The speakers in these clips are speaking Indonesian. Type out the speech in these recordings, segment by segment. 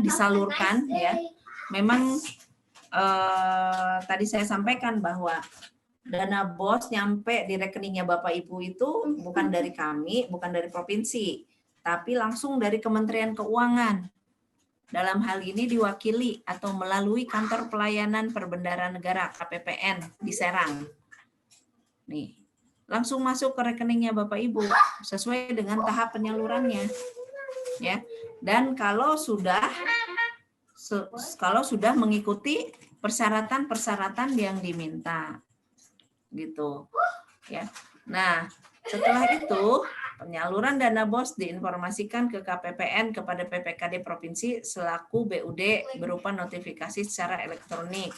disalurkan ya. Memang tadi saya sampaikan bahwa dana BOS nyampe di rekeningnya Bapak Ibu itu bukan dari kami, bukan dari provinsi, tapi langsung dari Kementerian Keuangan. Dalam hal ini diwakili atau melalui Kantor Pelayanan Perbendaharaan Negara KPPN di Serang. Nih, langsung masuk ke rekeningnya Bapak Ibu sesuai dengan tahap penyalurannya. Ya. Dan kalau sudah mengikuti persyaratan-persyaratan yang diminta. Gitu. Ya. Nah, setelah itu penyaluran dana BOS diinformasikan ke KPPN kepada PPKD Provinsi selaku BUD berupa notifikasi secara elektronik.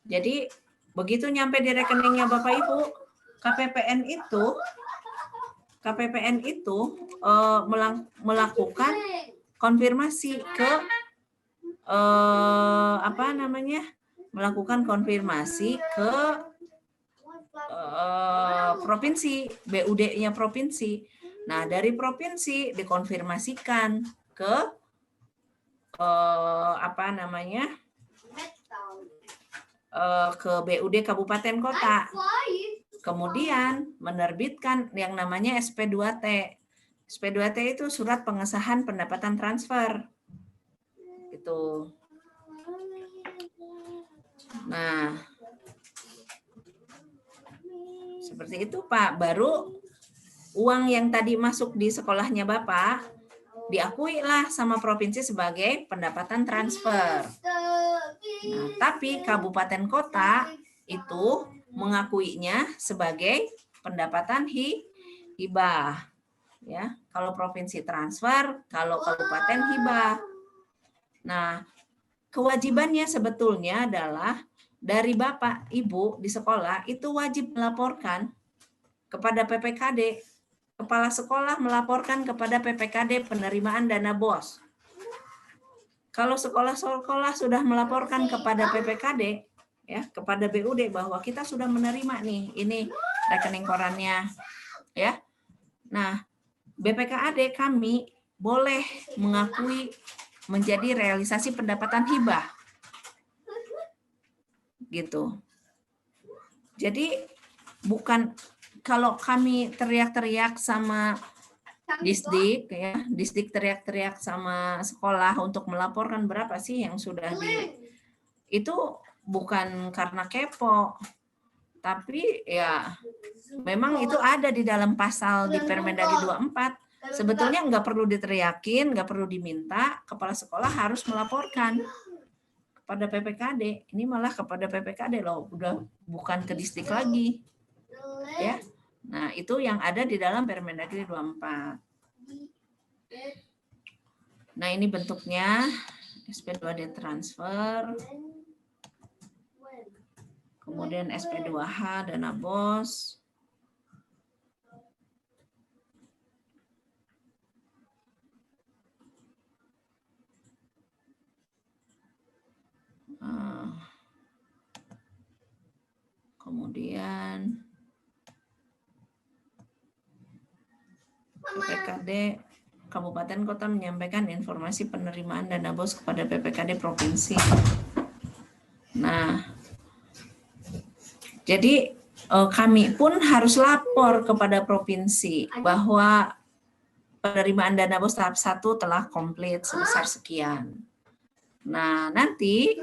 Jadi begitu nyampe di rekeningnya Bapak Ibu, KPPN itu melakukan konfirmasi ke provinsi, BUD-nya provinsi. Nah, dari provinsi dikonfirmasikan ke ke BUD kabupaten kota. Kemudian menerbitkan yang namanya SP2T. SP2T itu surat pengesahan pendapatan transfer. Gitu. Nah, seperti itu Pak. Baru uang yang tadi masuk di sekolahnya Bapak diakuilah sama provinsi sebagai pendapatan transfer. Nah, tapi kabupaten kota itu mengakuinya sebagai pendapatan hibah. Ya, kalau provinsi transfer, kalau kabupaten hibah. Nah, kewajibannya sebetulnya adalah dari Bapak, Ibu di sekolah itu wajib melaporkan kepada PPKD. Kepala sekolah melaporkan kepada PPKD penerimaan dana BOS. Kalau sekolah-sekolah sudah melaporkan kepada PPKD, ya, kepada BUD bahwa kita sudah menerima nih, ini rekening korannya, ya. Nah, BPKAD kami boleh mengakui menjadi realisasi pendapatan hibah. Gitu. Jadi bukan kalau kami teriak-teriak sama Disdik ya, Disdik teriak-teriak sama sekolah untuk melaporkan berapa sih yang sudah itu bukan karena kepo, tapi ya memang itu ada di dalam pasal di Permendagri 24. Sebetulnya nggak perlu diteriakin, nggak perlu diminta, kepala sekolah harus melaporkan kepada PPKD. Ini malah kepada PPKD loh, udah bukan ke Disdik lagi. Ya. Nah, itu yang ada di dalam Permendagri 24. Nah, ini bentuknya SP2D transfer. Kemudian SP2H dana BOS. Kemudian PPKD Kabupaten Kota menyampaikan informasi penerimaan dana BOS kepada PPKD Provinsi. Nah, jadi kami pun harus lapor kepada provinsi bahwa penerimaan dana BOS tahap 1 telah komplit sebesar sekian. Nah, nanti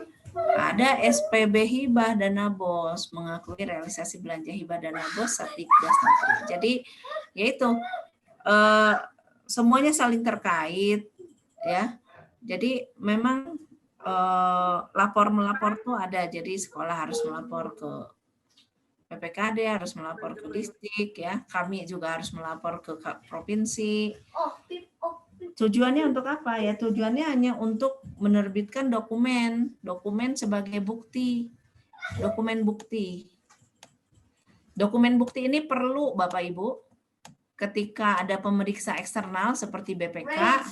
ada SPB hibah dana BOS mengakui realisasi belanja hibah dana BOS 13 April. Jadi yaitu semuanya saling terkait ya. Jadi memang lapor-melapor tuh ada. Jadi sekolah harus melapor ke PPKD, harus melapor ke Disdik ya. Kami juga harus melapor ke provinsi. Tujuannya untuk apa ya? Tujuannya hanya untuk menerbitkan dokumen sebagai bukti, dokumen bukti. Dokumen bukti ini perlu Bapak Ibu ketika ada pemeriksa eksternal seperti BPK,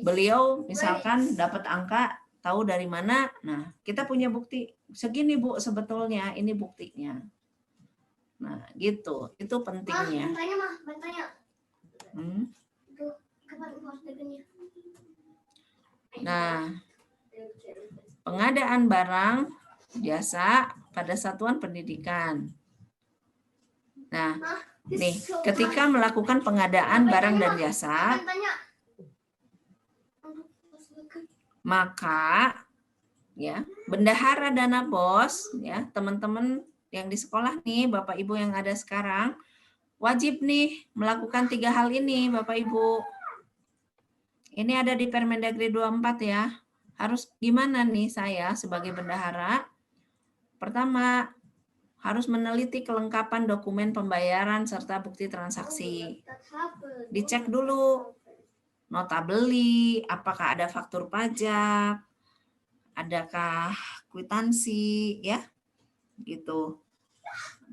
beliau misalkan dapat angka, tahu dari mana, nah kita punya bukti, segini Bu sebetulnya, ini buktinya. Nah gitu, itu pentingnya. Nah, pengadaan barang jasa pada satuan pendidikan. Nah, nih, ketika melakukan pengadaan barang dan jasa, maka ya, bendahara dana BOS ya, teman-teman yang di sekolah nih, Bapak Ibu yang ada sekarang, wajib nih melakukan 3 hal ini, Bapak Ibu. Ini ada di Permendagri 24 ya. Harus gimana nih saya sebagai bendahara? Pertama, harus meneliti kelengkapan dokumen pembayaran serta bukti transaksi. Dicek dulu nota beli, apakah ada faktur pajak, adakah kwitansi, ya, gitu.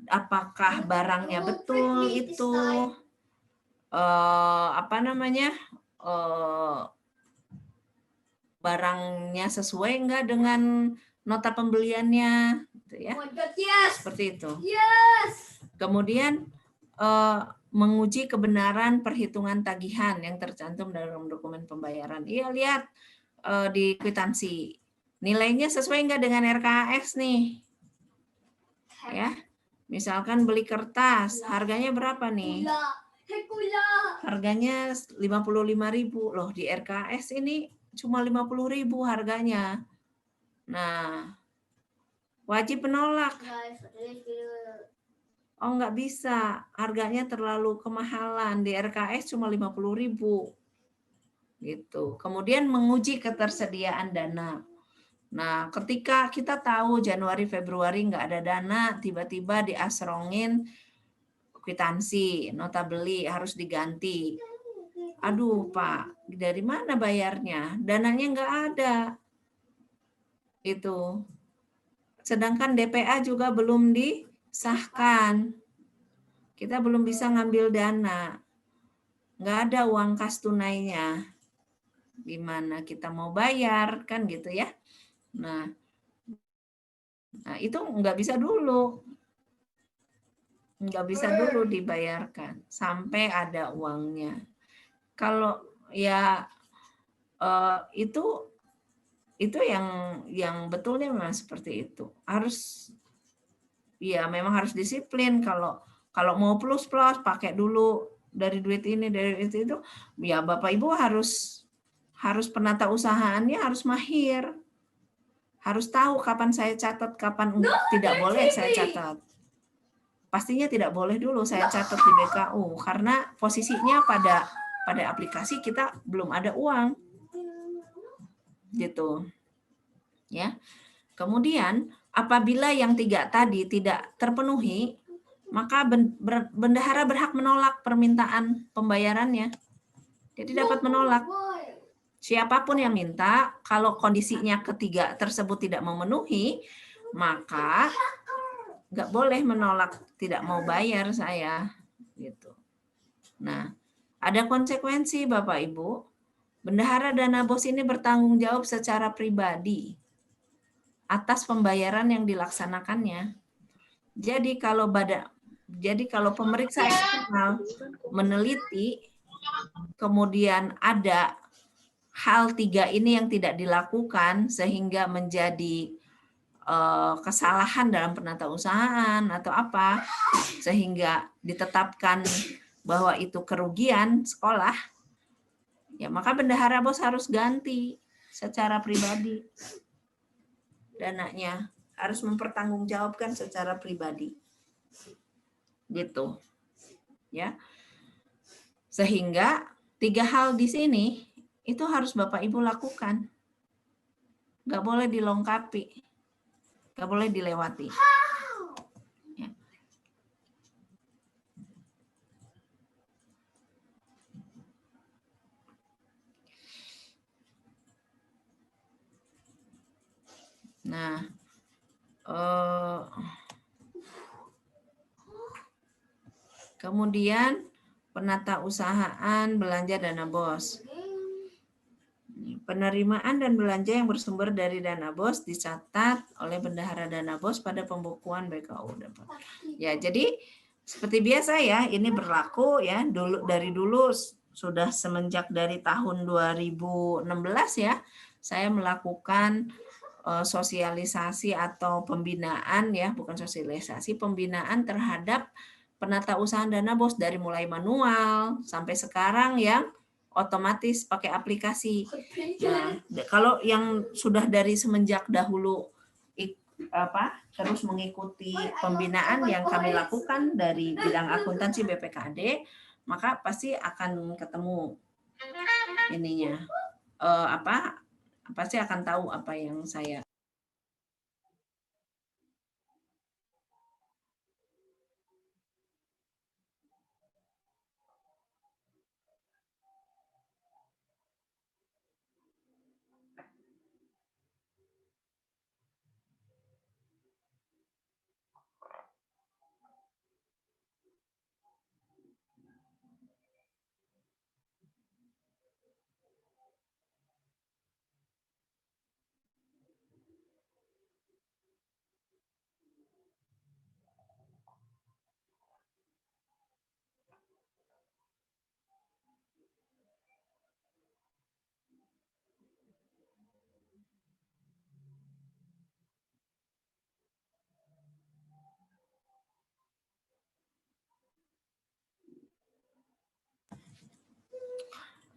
Apakah barangnya betul itu, barangnya sesuai enggak dengan nota pembeliannya, gitu ya. Seperti itu. Kemudian menguji kebenaran perhitungan tagihan yang tercantum dalam dokumen pembayaran. Iya, lihat di kwitansi. Nilainya sesuai enggak dengan RKS nih? Ya. Misalkan beli kertas, harganya berapa nih? Harganya 55.000 loh, di RKS ini cuma 50.000 harganya. Nah, wajib menolak. Oh, nggak bisa, harganya terlalu kemahalan, di RKS cuma 50.000. Gitu. Kemudian menguji ketersediaan dana. Nah, ketika kita tahu Januari Februari nggak ada dana, tiba-tiba diasrongin kwitansi, nota beli harus diganti. Aduh, Pak, dari mana bayarnya? Dananya nggak ada. Itu. Sedangkan DPA juga belum disahkan. Kita belum bisa ngambil dana. Nggak ada uang kas tunainya. Gimana kita mau bayar, kan gitu ya. Nah itu nggak bisa dulu. Nggak bisa dulu dibayarkan sampai ada uangnya. Kalau ya itu yang betulnya memang seperti itu. Harus ya memang harus disiplin. Kalau mau plus pakai dulu dari duit ini, dari itu ya Bapak Ibu harus penata usahaannya harus mahir. Harus tahu kapan saya catat, kapan tidak boleh saya catat. Pastinya tidak boleh dulu saya catat di BKU karena posisinya pada aplikasi kita belum ada uang. Gitu. Ya. Kemudian apabila yang 3 tadi tidak terpenuhi, maka bendahara berhak menolak permintaan pembayarannya. Jadi dapat menolak. Siapapun yang minta, kalau kondisinya ketiga tersebut tidak memenuhi, maka nggak boleh menolak, tidak mau bayar saya. Gitu. Nah, ada konsekuensi Bapak Ibu. Bendahara dana BOS ini bertanggung jawab secara pribadi atas pembayaran yang dilaksanakannya. Jadi kalau pemeriksa eksternal meneliti, kemudian ada hal 3 ini yang tidak dilakukan sehingga menjadi kesalahan dalam penatausahaan atau apa, sehingga ditetapkan bahwa itu kerugian sekolah, ya maka bendahara BOS harus ganti secara pribadi. Dananya harus mempertanggungjawabkan secara pribadi. Gitu. Ya. Sehingga 3 hal di sini itu harus Bapak Ibu lakukan. Nggak boleh dilengkapi. Nggak boleh dilewati. Ya. Nah, kemudian penatausahaan belanja dana BOS. Penerimaan dan belanja yang bersumber dari dana BOS dicatat oleh bendahara dana BOS pada pembukuan BKU. Ya, jadi seperti biasa ya, ini berlaku ya dari dulu sudah semenjak dari tahun 2016 ya, saya melakukan sosialisasi atau pembinaan ya, bukan sosialisasi, pembinaan terhadap penatausahaan dana BOS dari mulai manual sampai sekarang yang otomatis pakai aplikasi. Nah, kalau yang sudah dari semenjak dahulu terus mengikuti pembinaan yang kami lakukan dari bidang akuntansi BPKAD, maka pasti akan ketemu ininya pasti akan tahu apa yang saya.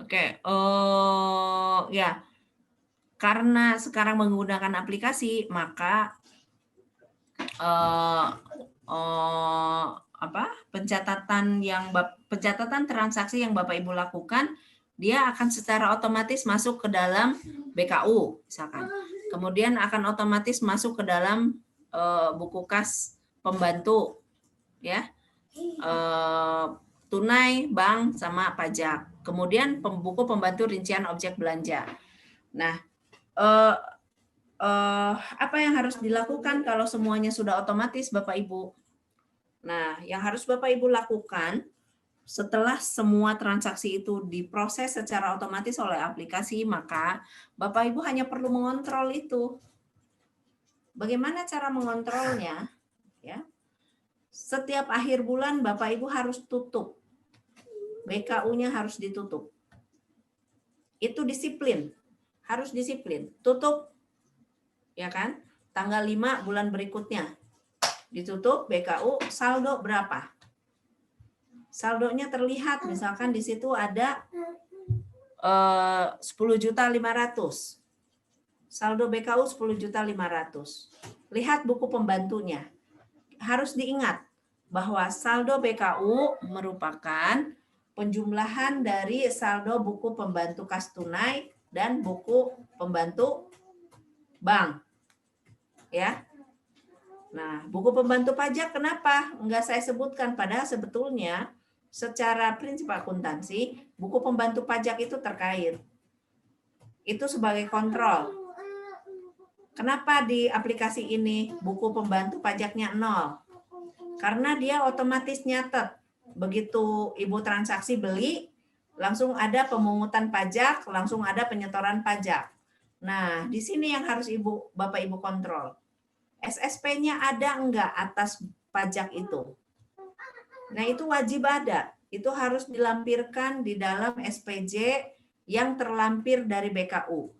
Oke, ya, karena sekarang menggunakan aplikasi, maka pencatatan transaksi yang Bapak Ibu lakukan, dia akan secara otomatis masuk ke dalam BKU, misalkan. Kemudian akan otomatis masuk ke dalam buku kas pembantu, ya, tunai, bank, sama pajak. Kemudian buku pembantu rincian objek belanja. Nah, apa yang harus dilakukan kalau semuanya sudah otomatis, Bapak Ibu? Nah, yang harus Bapak Ibu lakukan setelah semua transaksi itu diproses secara otomatis oleh aplikasi, maka Bapak Ibu hanya perlu mengontrol itu. Bagaimana cara mengontrolnya? Ya. Setiap akhir bulan Bapak Ibu harus tutup. BKU-nya harus ditutup. Itu disiplin. Harus disiplin. Tutup, ya kan? Tanggal 5 bulan berikutnya. Ditutup BKU, saldo berapa? Saldonya terlihat, misalkan di situ ada 10.500.000. Saldo BKU 10.500.000. Lihat buku pembantunya. Harus diingat bahwa saldo BKU merupakan penjumlahan dari saldo buku pembantu kas tunai dan buku pembantu bank. Ya. Nah, buku pembantu pajak kenapa enggak saya sebutkan? Padahal sebetulnya secara prinsip akuntansi, buku pembantu pajak itu terkait. Itu sebagai kontrol. Kenapa di aplikasi ini buku pembantu pajaknya 0? Karena dia otomatis nyatet. Begitu Ibu transaksi beli, langsung ada pemungutan pajak, langsung ada penyetoran pajak. Nah, di sini yang harus Bapak Ibu kontrol. SSP-nya ada enggak atas pajak itu? Nah, itu wajib ada. Itu harus dilampirkan di dalam SPJ yang terlampir dari BKU.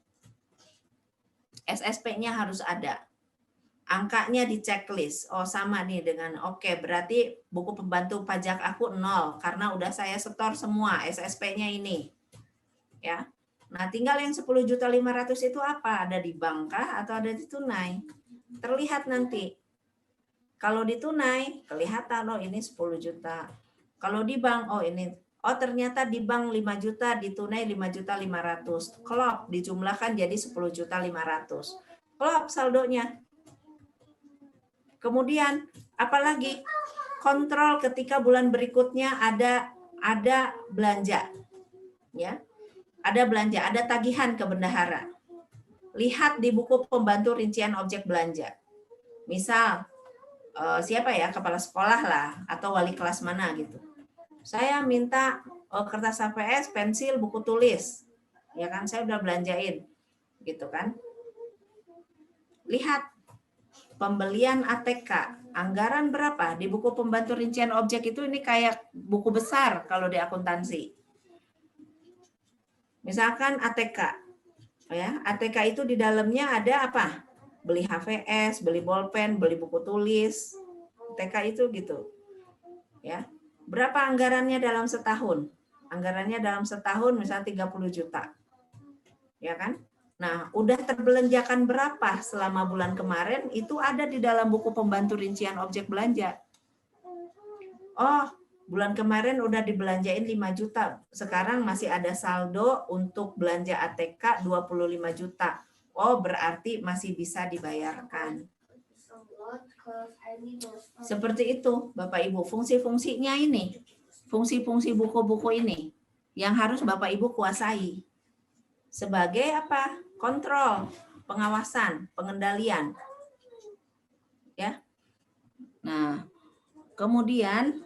SSP-nya harus ada. Angkanya di checklist. Oh, sama nih dengan oke, berarti buku pembantu pajak aku 0 karena udah saya setor semua SSP-nya ini. Ya. Nah, tinggal yang 10.500.000 itu apa? Ada di bank kah atau ada di tunai? Terlihat nanti. Kalau di tunai, kelihatan oh ini 10 juta. Kalau di bank, oh ini ternyata di bank 5 juta, di tunai 5.500.000. Klop, dijumlahkan jadi 10.500.000. Klop saldonya. Kemudian apalagi kontrol ketika bulan berikutnya ada belanja. Ya. Ada belanja, ada tagihan ke bendahara. Lihat di buku pembantu rincian objek belanja. Misal siapa ya, kepala sekolah lah atau wali kelas mana gitu. Saya minta kertas HVS, pensil, buku tulis. Ya kan, saya udah belanjain. Gitu kan. Lihat pembelian ATK, anggaran berapa? Di buku pembantu rincian objek itu ini kayak buku besar kalau di akuntansi. Misalkan ATK, Ya, ATK itu di dalamnya ada apa? Beli HVS, beli bolpen, beli buku tulis. ATK itu gitu. Ya. Berapa anggarannya dalam setahun? Anggarannya dalam setahun misalnya 30 juta. Ya kan? Nah, udah terbelanjakan berapa selama bulan kemarin itu ada di dalam buku pembantu rincian objek belanja. Oh, bulan kemarin udah dibelanjain 5 juta. Sekarang masih ada saldo untuk belanja ATK 25 juta. Oh, berarti masih bisa dibayarkan. Seperti itu, Bapak Ibu. Fungsi-fungsinya ini, fungsi-fungsi buku-buku ini yang harus Bapak Ibu kuasai. Sebagai apa? Kontrol, pengawasan, pengendalian. Ya. Nah, kemudian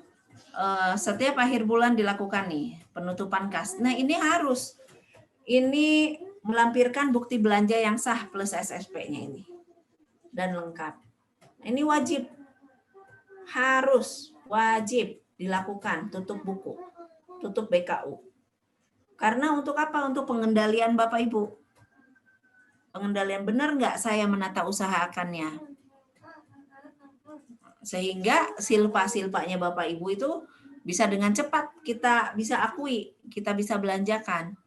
setiap akhir bulan dilakukan nih penutupan kas. Nah, ini harus melampirkan bukti belanja yang sah plus SSP-nya ini dan lengkap. Ini wajib, harus wajib dilakukan tutup buku, tutup BKU. Karena untuk apa? Untuk pengendalian Bapak Ibu. Pengendalian benar nggak saya menata usahakannya? Sehingga silpa-silpanya Bapak Ibu itu bisa dengan cepat kita bisa akui, kita bisa belanjakan.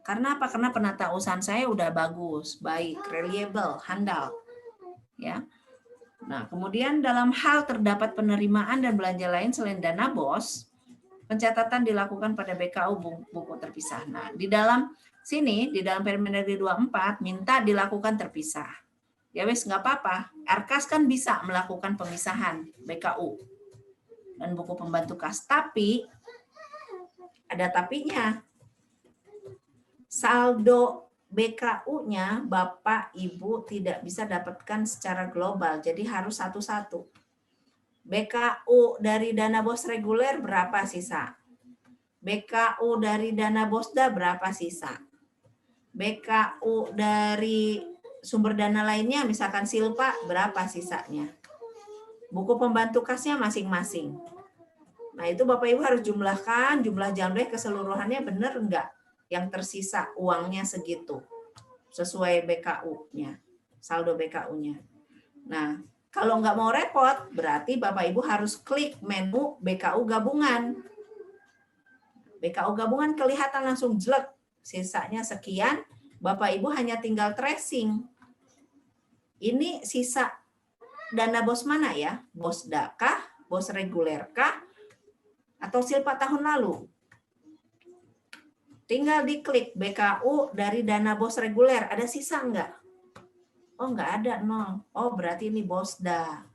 Karena apa? Karena penata usaha saya udah bagus, baik, reliable, handal. Ya. Nah, kemudian dalam hal terdapat penerimaan dan belanja lain selain dana BOS, pencatatan dilakukan pada BKU buku terpisah. Nah, di dalam sini, di dalam Permendagri 24, minta dilakukan terpisah. Ya wes nggak apa-apa. RKAS kan bisa melakukan pemisahan BKU dan buku pembantu kas. Tapi ada tapinya. Saldo BKU-nya Bapak Ibu tidak bisa dapatkan secara global. Jadi harus satu-satu. BKU dari dana BOS reguler berapa sisa? BKU dari dana BOSDA berapa sisa? BKU dari sumber dana lainnya, misalkan Silpa, berapa sisanya? Buku pembantu kasnya masing-masing. Nah, itu Bapak Ibu harus jumlahkan, jumlah jamleh keseluruhannya benar enggak? Yang tersisa uangnya segitu. Sesuai BKU-nya, saldo BKU-nya. Nah, kalau nggak mau repot, berarti Bapak Ibu harus klik menu BKU gabungan. BKU gabungan kelihatan langsung jelek, sisanya sekian, Bapak Ibu hanya tinggal tracing. Ini sisa dana BOS mana ya? BOSDA kah? BOS reguler kah? Atau Silpa tahun lalu? Tinggal diklik BKU dari dana BOS reguler. Ada sisa enggak? Oh, enggak ada, 0. Oh, berarti ini BOSDA.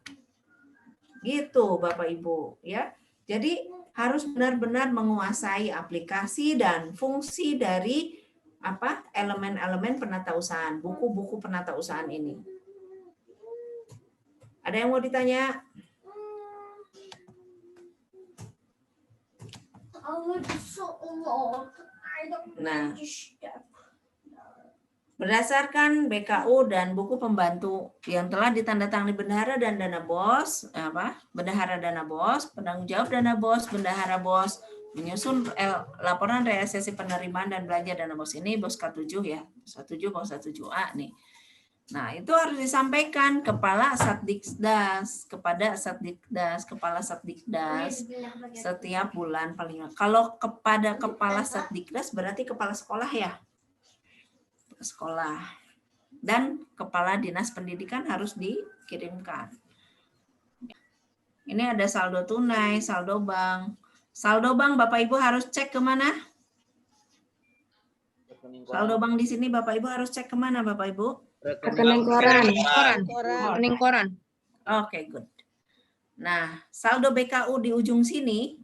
Gitu, Bapak Ibu. Ya. Jadi, harus benar-benar menguasai aplikasi dan fungsi dari elemen-elemen penatausahaan, buku-buku penatausahaan ini. Ada yang mau ditanya? Nah, berdasarkan BKU dan buku pembantu yang telah ditandatangani bendahara dan dana BOS, bendahara dana BOS, penanggung jawab dana BOS, bendahara BOS, menyusun laporan realisasi penerimaan dan belanja dana BOS ini BOS K7 ya, 17 BOS 7A nih. Nah, itu harus disampaikan kepada Satdikdas, kepala Satdikdas setiap bulan paling. Kalau kepada kepala Satdikdas berarti kepala sekolah ya. Sekolah. Dan kepala dinas pendidikan harus dikirimkan. Ini ada saldo tunai, saldo bank. Saldo bank Bapak Ibu harus cek kemana? Saldo bank di sini Bapak Ibu harus cek kemana Bapak Ibu? Rekening koran. Rekening koran. Oke, good. Nah, saldo BKU di ujung sini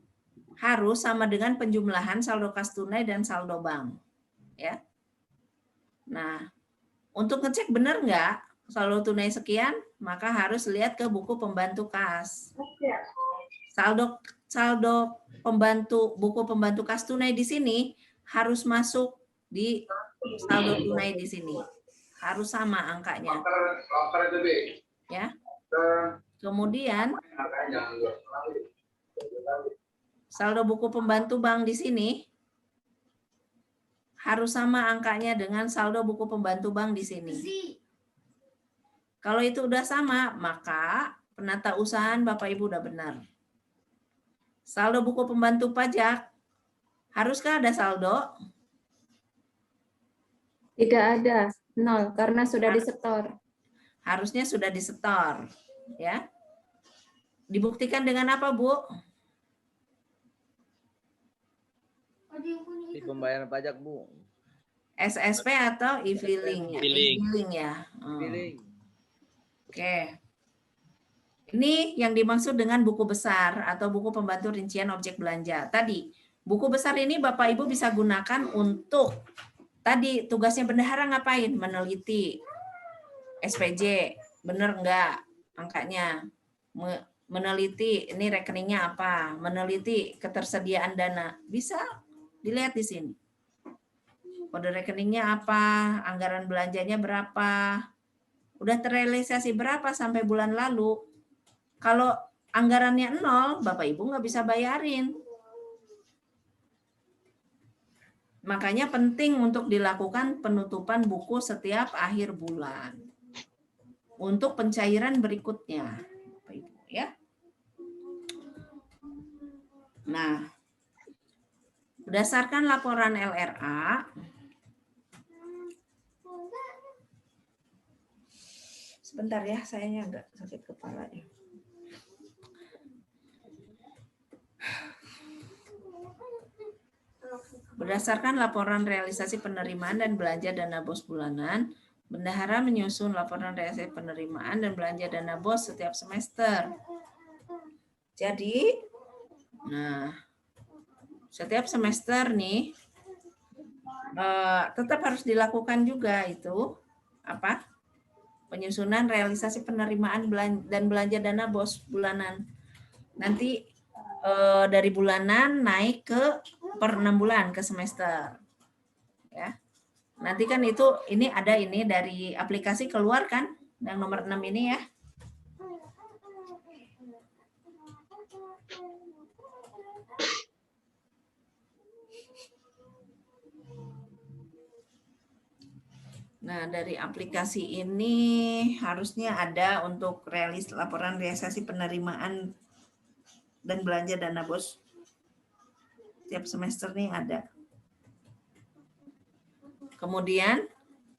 harus sama dengan penjumlahan saldo kas tunai dan saldo bank. Ya. Nah, untuk ngecek benar nggak saldo tunai sekian, maka harus lihat ke buku pembantu kas. Saldo buku pembantu kas tunai di sini harus masuk di saldo tunai di sini. Harus sama angkanya. Ya. Kemudian saldo buku pembantu bank di sini harus sama angkanya dengan saldo buku pembantu bank di sini. Kalau itu udah sama, maka penata usahaan Bapak Ibu udah benar. Saldo buku pembantu pajak, haruskah ada saldo? Tidak ada, 0 karena sudah disetor. Harusnya sudah disetor, ya. Dibuktikan dengan apa, Bu? Di pembayaran pajak, Bu. SSP atau e-filing ya? E-filing. E-filing ya. Billing. Oke. Ini yang dimaksud dengan buku besar atau buku pembantu rincian objek belanja. Tadi, buku besar ini Bapak Ibu bisa gunakan untuk tadi tugasnya bendahara ngapain? Meneliti SPJ, bener enggak angkanya? Meneliti ini rekeningnya apa? Meneliti ketersediaan dana. Bisa dilihat di sini. Kode rekeningnya apa? Anggaran belanjanya berapa? Udah terrealisasi berapa sampai bulan lalu? Kalau anggarannya 0, Bapak Ibu nggak bisa bayarin. Makanya penting untuk dilakukan penutupan buku setiap akhir bulan. Untuk pencairan berikutnya. Bapak Ibu, ya. Nah, berdasarkan laporan LRA, sebentar ya, sayanya agak sakit kepala ya. Berdasarkan laporan realisasi penerimaan dan belanja dana BOS bulanan, bendahara menyusun laporan realisasi penerimaan dan belanja dana BOS setiap semester. Jadi, nah, setiap semester nih, tetap harus dilakukan juga itu apa? Penyusunan realisasi penerimaan dan belanja dana BOS bulanan. Nanti dari bulanan naik ke per 6 bulan ke semester. Ya. Nanti kan itu ini ada ini dari aplikasi keluar kan yang nomor 6 ini ya. Nah, dari aplikasi ini harusnya ada untuk laporan realisasi penerimaan dan belanja dana BOS. Tiap semester nih ada. Kemudian,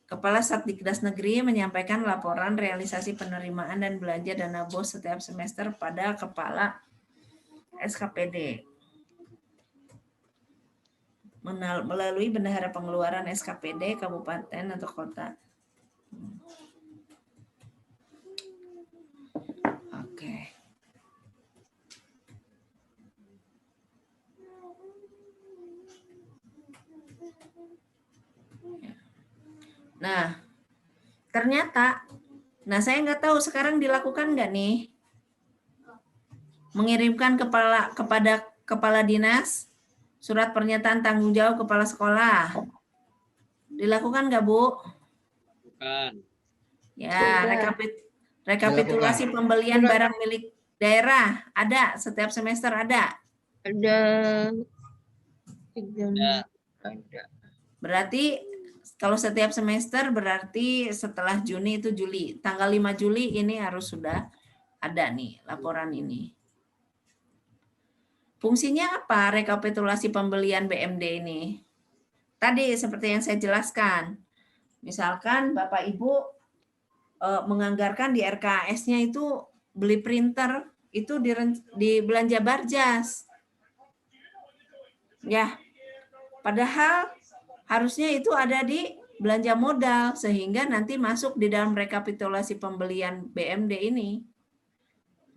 Kepala Satdikdas Negeri menyampaikan laporan realisasi penerimaan dan belanja dana BOS setiap semester pada Kepala SKPD. Melalui bendahara pengeluaran SKPD, kabupaten atau kota. Oke. Nah, ternyata, saya nggak tahu sekarang dilakukan nggak nih, mengirimkan kepada kepala dinas surat pernyataan tanggung jawab kepala sekolah. Dilakukan nggak, Bu? Bukan. Ya, rekapitulasi pembelian barang milik daerah ada setiap semester ada. Ada. Ada. Berarti kalau setiap semester berarti setelah Juni itu Juli. Tanggal 5 Juli ini harus sudah ada nih laporan ini. Fungsinya apa rekapitulasi pembelian BMD ini? Tadi seperti yang saya jelaskan. Misalkan Bapak Ibu menganggarkan di RKAS-nya itu beli printer itu di belanja Barjas. Ya. Padahal harusnya itu ada di belanja modal sehingga nanti masuk di dalam rekapitulasi pembelian BMD ini.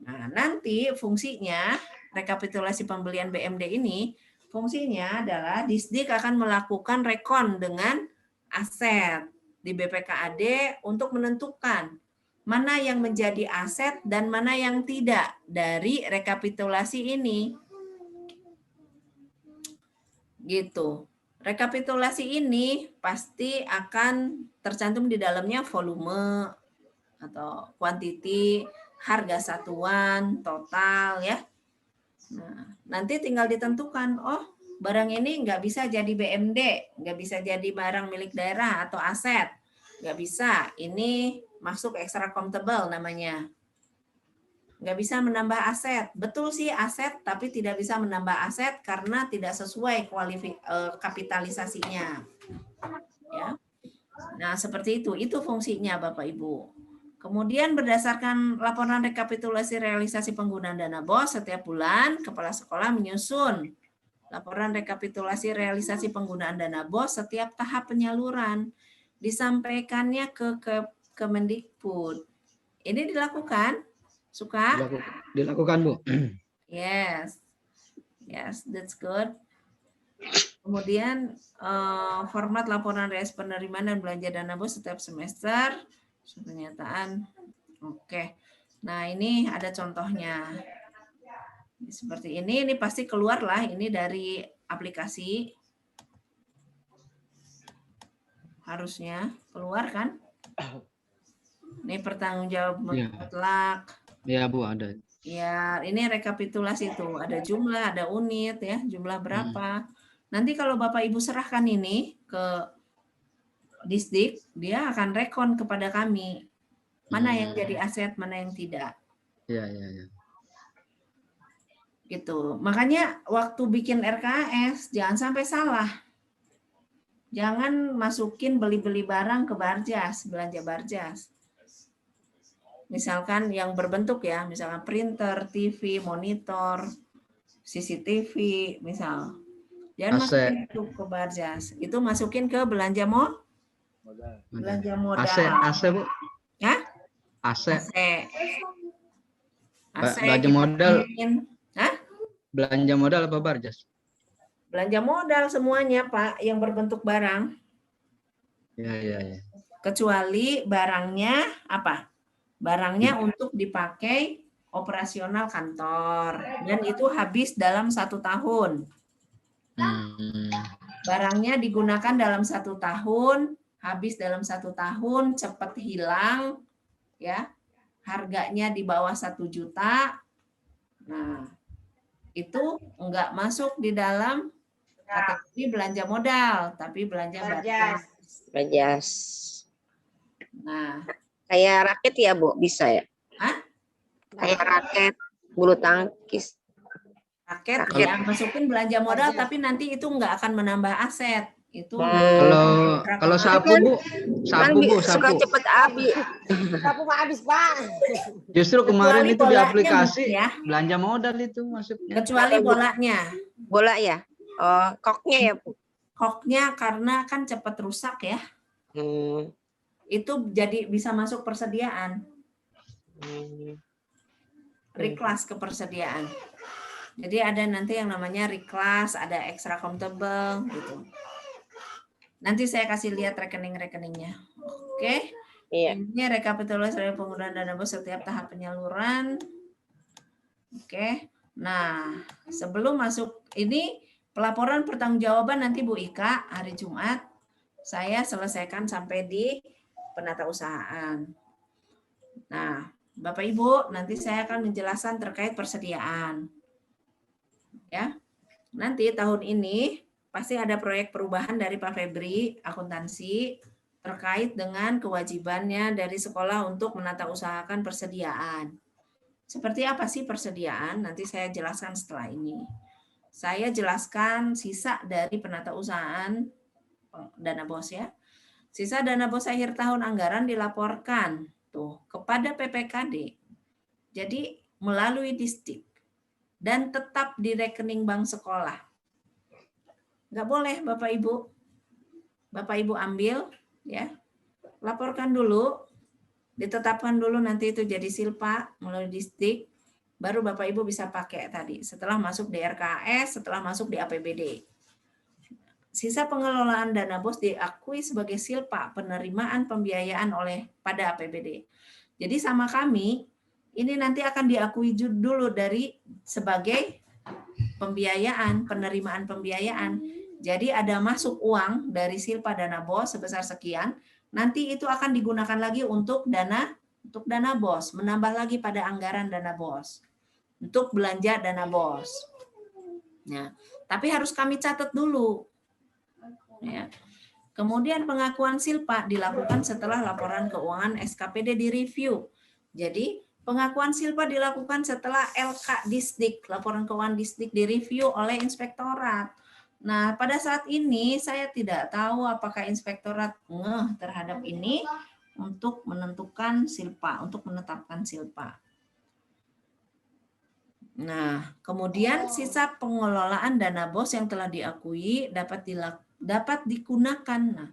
Nah, nanti fungsinya rekapitulasi pembelian BMD ini fungsinya adalah Disdik akan melakukan rekon dengan aset di BPKAD untuk menentukan mana yang menjadi aset dan mana yang tidak dari rekapitulasi ini. Gitu. Rekapitulasi ini pasti akan tercantum di dalamnya volume atau kuantiti, harga satuan, total ya. Nah, nanti tinggal ditentukan, oh barang ini nggak bisa jadi BMD, nggak bisa jadi barang milik daerah atau aset. Nggak bisa, ini masuk extra accountable namanya. Nggak bisa menambah aset. Betul sih aset, tapi tidak bisa menambah aset karena tidak sesuai kapitalisasinya. Ya. Nah, seperti itu. Itu fungsinya Bapak Ibu. Kemudian berdasarkan laporan rekapitulasi realisasi penggunaan dana BOS setiap bulan, kepala sekolah menyusun laporan rekapitulasi realisasi penggunaan dana BOS setiap tahap penyaluran. Disampaikannya ke Kemendikbud. Ini dilakukan? Suka? Dilakukan, Bu. Yes. Yes, that's good. Kemudian format laporan realisasi penerimaan dan belanja dana BOS setiap semester. Pernyataan. Oke. Nah, ini ada contohnya. Seperti ini pasti keluar lah ini dari aplikasi. Harusnya keluar kan? Ini pertanggungjawab mutlak. Ya, Bu, ada. Ya, ini rekapitulasi tuh. Ada jumlah, ada unit ya, jumlah berapa. Nanti kalau Bapak Ibu serahkan ini ke Disdik, dia akan rekon kepada kami. Mana yang jadi aset, mana yang tidak. Iya. Gitu. Makanya waktu bikin RKS jangan sampai salah. Jangan masukin beli-beli barang ke Barjas, belanja Barjas. Misalkan yang berbentuk ya, misalkan printer, TV, monitor, CCTV, misal. Jangan masukin itu ke Barjas. Itu masukin ke belanja belanja modal. AC, Bu. Ya? AC. Belanja modal. Hah? Belanja modal apa Barjas? Belanja modal semuanya, Pak, yang berbentuk barang. Iya. Kecuali barangnya apa? Barangnya untuk dipakai operasional kantor. Dan itu habis dalam 1 tahun. Barangnya digunakan dalam 1 tahun, habis dalam 1 tahun, cepat hilang, ya, harganya di bawah 1 juta. Nah, itu enggak masuk di dalam kategori belanja modal, tapi belanja Barjas. Nah, Kayak raket ya, Bu? Bisa ya? Hah? Kayak raket, bulu tangkis. raket ya, masukin belanja modal, tapi nanti itu enggak akan menambah aset. Itu kalau sapu, Bu, sapu. Suka cepet habis. Sapu mah habis, Pak. Justru kemarin Kecuali itu di bolanya aplikasi mungkin ya. belanja modal itu masuknya. Kecuali bolanya. Bola ya? Oh, koknya ya, Bu? Koknya karena kan cepat rusak ya. Itu jadi bisa masuk persediaan. Reclass ke persediaan. Jadi ada nanti yang namanya reclass, ada extra accountable gitu. Nanti saya kasih lihat rekening-rekeningnya. Oke. Iya. Ini rekapitulasi penggunaan dana BOS setiap tahap penyaluran. Oke. Nah, sebelum masuk ini pelaporan pertanggungjawaban nanti Bu Ika hari Jumat saya selesaikan sampai di penatausahaan. Nah, Bapak Ibu, nanti saya akan menjelaskan terkait persediaan. Ya. Nanti tahun ini pasti ada proyek perubahan dari Pak Febri akuntansi terkait dengan kewajibannya dari sekolah untuk menatausahakan persediaan. Seperti apa sih persediaan? Nanti saya jelaskan setelah ini. Saya jelaskan sisa dari penatausahaan dana BOS ya. Sisa dana BOS akhir tahun anggaran dilaporkan tuh kepada PPKD. Jadi melalui Disdik dan tetap di rekening bank sekolah. Nggak boleh Bapak Ibu. Bapak Ibu ambil ya. Laporkan dulu, ditetapkan dulu nanti itu jadi silpa melalui Disdik, baru Bapak Ibu bisa pakai tadi setelah masuk di RKS, setelah masuk di APBD. Sisa pengelolaan dana BOS diakui sebagai silpa penerimaan pembiayaan pada APBD. Jadi sama kami ini nanti akan diakui dulu dari sebagai pembiayaan, penerimaan pembiayaan. Jadi ada masuk uang dari silpa dana BOS sebesar sekian, nanti itu akan digunakan lagi untuk dana BOS, menambah lagi pada anggaran dana BOS untuk belanja dana BOS. Nah, Tapi harus kami catat dulu. Ya. Kemudian pengakuan silpa dilakukan setelah laporan keuangan SKPD direview. Jadi pengakuan silpa dilakukan setelah LK Disdik, laporan keuangan Disdik direview oleh inspektorat. Nah, pada saat ini saya tidak tahu apakah inspektorat ngeh terhadap ini untuk menentukan silpa, untuk menetapkan silpa. Nah, kemudian sisa pengelolaan dana BOS yang telah diakui dapat digunakan. Nah,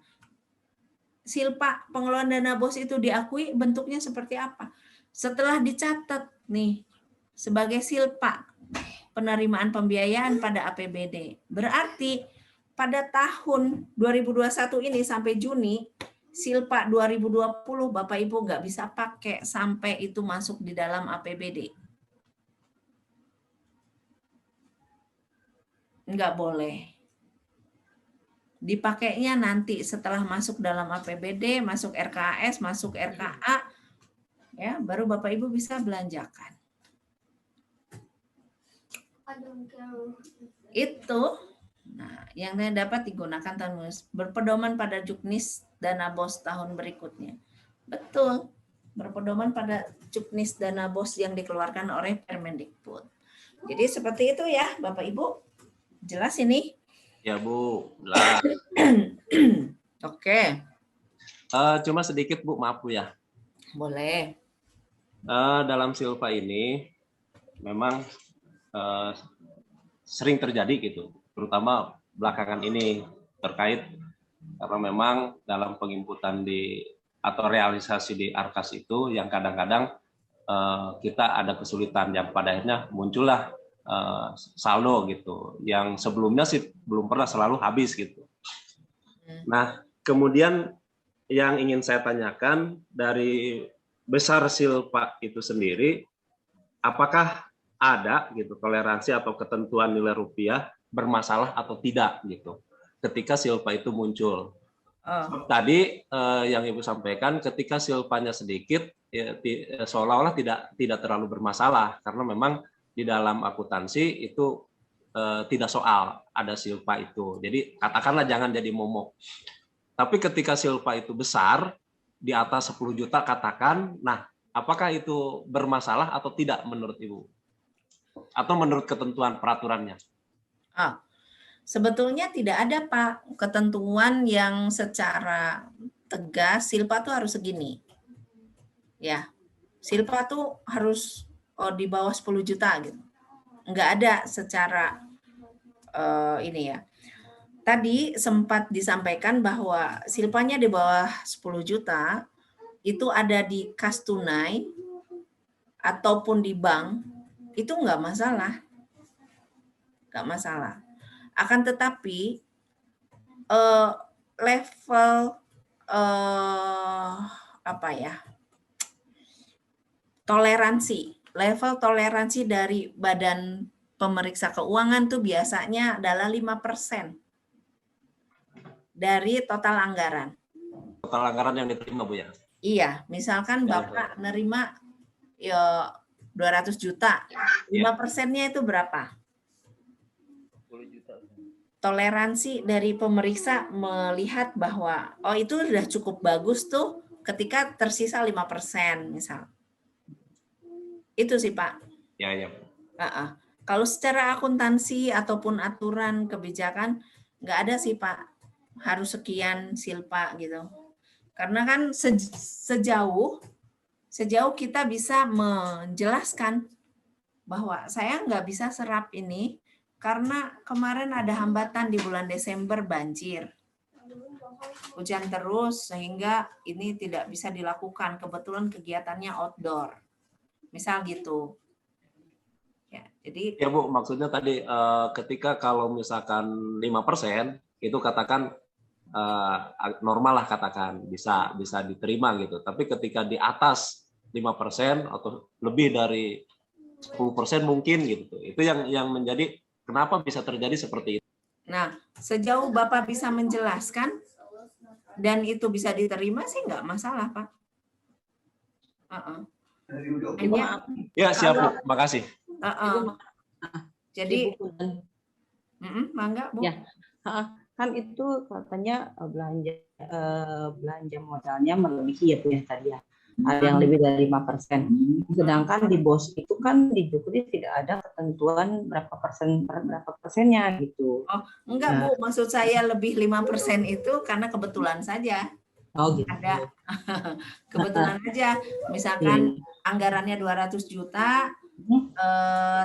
silpa pengelolaan dana BOS itu diakui bentuknya seperti apa? Setelah dicatat nih sebagai silpa penerimaan pembiayaan pada APBD. Berarti pada tahun 2021 ini sampai Juni, silpa 2020 Bapak Ibu nggak bisa pakai sampai itu masuk di dalam APBD. Nggak boleh. Dipakainya nanti setelah masuk dalam APBD, masuk RKAS, masuk RKA, ya baru Bapak Ibu bisa belanjakan. Itu, nah yang dapat digunakan tahun berpedoman pada juknis dana BOS tahun berikutnya. Betul, berpedoman pada juknis dana BOS yang dikeluarkan oleh Permendikbud. Jadi seperti itu ya Bapak Ibu. Jelas ini? Ya Bu, jelas. Oke, Cuma sedikit Bu, maaf Bu ya. boleh. Dalam silpa ini memang sering terjadi gitu, terutama belakangan ini terkait karena memang dalam penginputan atau realisasi di Arkas itu yang kadang-kadang kita ada kesulitan yang pada akhirnya muncullah saldo gitu, yang sebelumnya sih belum pernah selalu habis gitu. Nah, kemudian yang ingin saya tanyakan dari besar silpa itu sendiri, apakah ada gitu toleransi atau ketentuan nilai rupiah bermasalah atau tidak gitu ketika silpa itu muncul? Tadi yang Ibu sampaikan ketika silpanya sedikit ya, seolah-olah tidak terlalu bermasalah karena memang di dalam akuntansi itu tidak soal ada silpa itu. Jadi katakanlah jangan jadi momok. Tapi ketika silpa itu besar di atas 10 juta katakan, nah apakah itu bermasalah atau tidak menurut Ibu? Atau menurut ketentuan peraturannya? Sebetulnya tidak ada Pak ketentuan yang secara tegas silpa tuh harus segini. Ya, silpa tuh harus di bawah 10 juta gitu. Enggak ada secara ini ya. Tadi sempat disampaikan bahwa silpanya di bawah 10 juta itu ada di kas tunai ataupun di bank, itu enggak masalah. Enggak masalah. Akan tetapi level apa ya? Level toleransi dari Badan Pemeriksa Keuangan tuh biasanya adalah 5% dari total anggaran. Total anggaran yang diterima Bu ya? Iya, misalkan Bapak nerima ya 200 juta, 5%-nya itu berapa? 10 juta. Toleransi dari pemeriksa melihat bahwa oh itu sudah cukup bagus tuh ketika tersisa 5% misal. Itu sih Pak. Ya. Kalau secara akuntansi ataupun aturan kebijakan nggak ada sih Pak, harus sekian silpa gitu. Karena kan sejauh kita bisa menjelaskan bahwa saya nggak bisa serap ini karena kemarin ada hambatan di bulan Desember banjir. Hujan terus sehingga ini tidak bisa dilakukan. Kebetulan kegiatannya outdoor. Misal gitu. Ya, jadi Ya Bu, maksudnya tadi ketika kalau misalkan 5% itu katakan normal lah katakan bisa diterima gitu. Tapi ketika di atas 5% atau lebih dari 10% mungkin gitu. Itu yang menjadi kenapa bisa terjadi seperti itu. nah, sejauh Bapak bisa menjelaskan dan itu bisa diterima sih nggak masalah, Pak. Hanya, Ya siap Bu, makasih. jadi Mangga, Bu. Ya. Kan itu katanya belanja modalnya melebihi ya Bu ya tadi ya. Ada yang lebih dari 5%. Sedangkan di BOS itu kan di Jukri tidak ada ketentuan berapa persennya gitu. Enggak, Bu. Maksud saya lebih 5% itu karena kebetulan saja. Oh gitu. Ada kebetulan aja. Misalkan anggarannya 200 juta,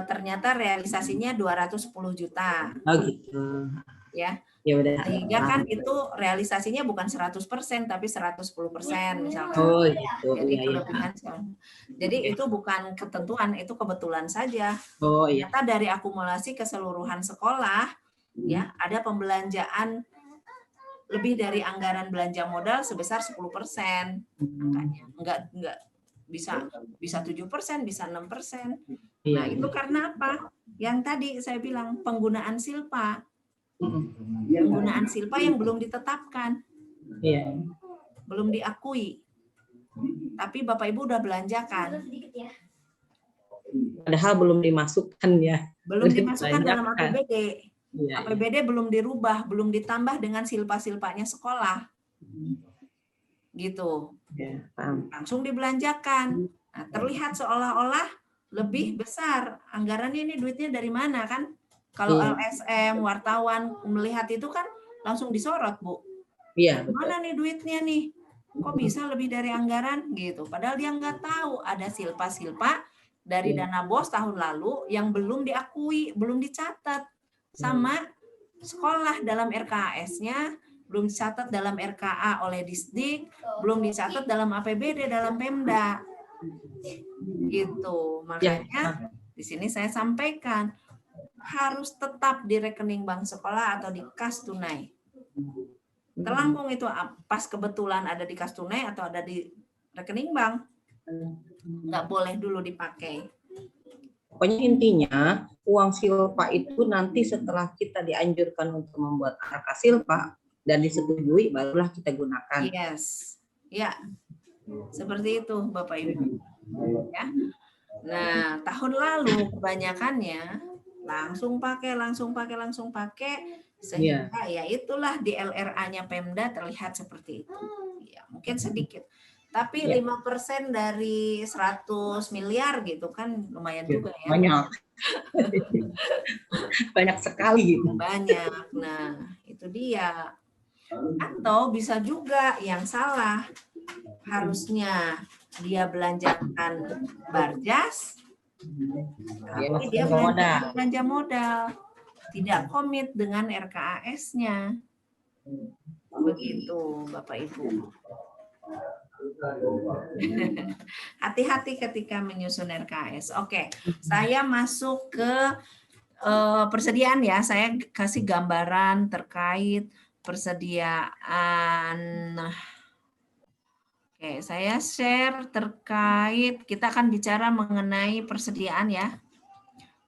ternyata realisasinya 210 juta. Oh gitu. Ya. Ya udah. Sehingga kan itu realisasinya bukan 100% tapi 110% misalkan. Oh gitu. Jadi Iya, iya. kelebihan. Jadi itu bukan ketentuan, itu kebetulan saja. Oh iya. Ternyata dari akumulasi keseluruhan sekolah ya ada pembelanjaan lebih dari anggaran belanja modal sebesar 10%. Makanya enggak bisa 7%, bisa 6%. Nah, itu karena apa? Yang tadi saya bilang penggunaan silpa. Penggunaan silpa yang belum ditetapkan. Iya. Belum diakui. Tapi Bapak Ibu udah belanjakan. Padahal belum dimasukkan ya. Belum dimasukkan dalam Belanjakan. APBD. Iya. APBD belum dirubah, belum ditambah dengan silpa-silpanya sekolah. Gitu. Ya, paham. Langsung dibelanjakan. Nah, terlihat seolah-olah lebih besar. Anggarannya ini duitnya dari mana kan? Kalau Iya. LSM, wartawan melihat itu kan langsung disorot, Bu. Iya, betul. Mana nih duitnya nih? Kok bisa lebih dari anggaran gitu? Padahal dia nggak tahu ada silpa-silpa dari dana BOS tahun lalu yang belum diakui, belum dicatat sama sekolah dalam RKAS-nya, belum dicatat dalam RKA oleh Disdik, belum dicatat dalam APBD dalam Pemda. Gitu. Makanya di sini saya sampaikan harus tetap di rekening bank sekolah atau di kas tunai. Terlangkung itu pas kebetulan ada di kas tunai atau ada di rekening bank, nggak boleh dulu dipakai. Pokoknya intinya uang silpa itu nanti setelah kita dianjurkan untuk membuat arka silpa dan disetujui barulah kita gunakan. Yes, ya, seperti itu Bapak Ibu. Ya. Nah, tahun lalu kebanyakannya langsung pakai, sehingga ya itulah di LRA-nya Pemda terlihat seperti itu. Ya, mungkin sedikit. Tapi 5% dari 100 miliar gitu kan lumayan juga ya. Banyak. Banyak sekali. Banyak. Nah, itu dia. Atau bisa juga yang salah. Harusnya dia belanjakan Barjas, tapi dia belanja modal. Tidak komit dengan RKAS-nya. Begitu, Bapak Ibu. Hati-hati ketika menyusun RKAS. Oke, saya masuk ke persediaan ya. Saya kasih gambaran terkait persediaan. Oke, saya share terkait, kita akan bicara mengenai persediaan ya.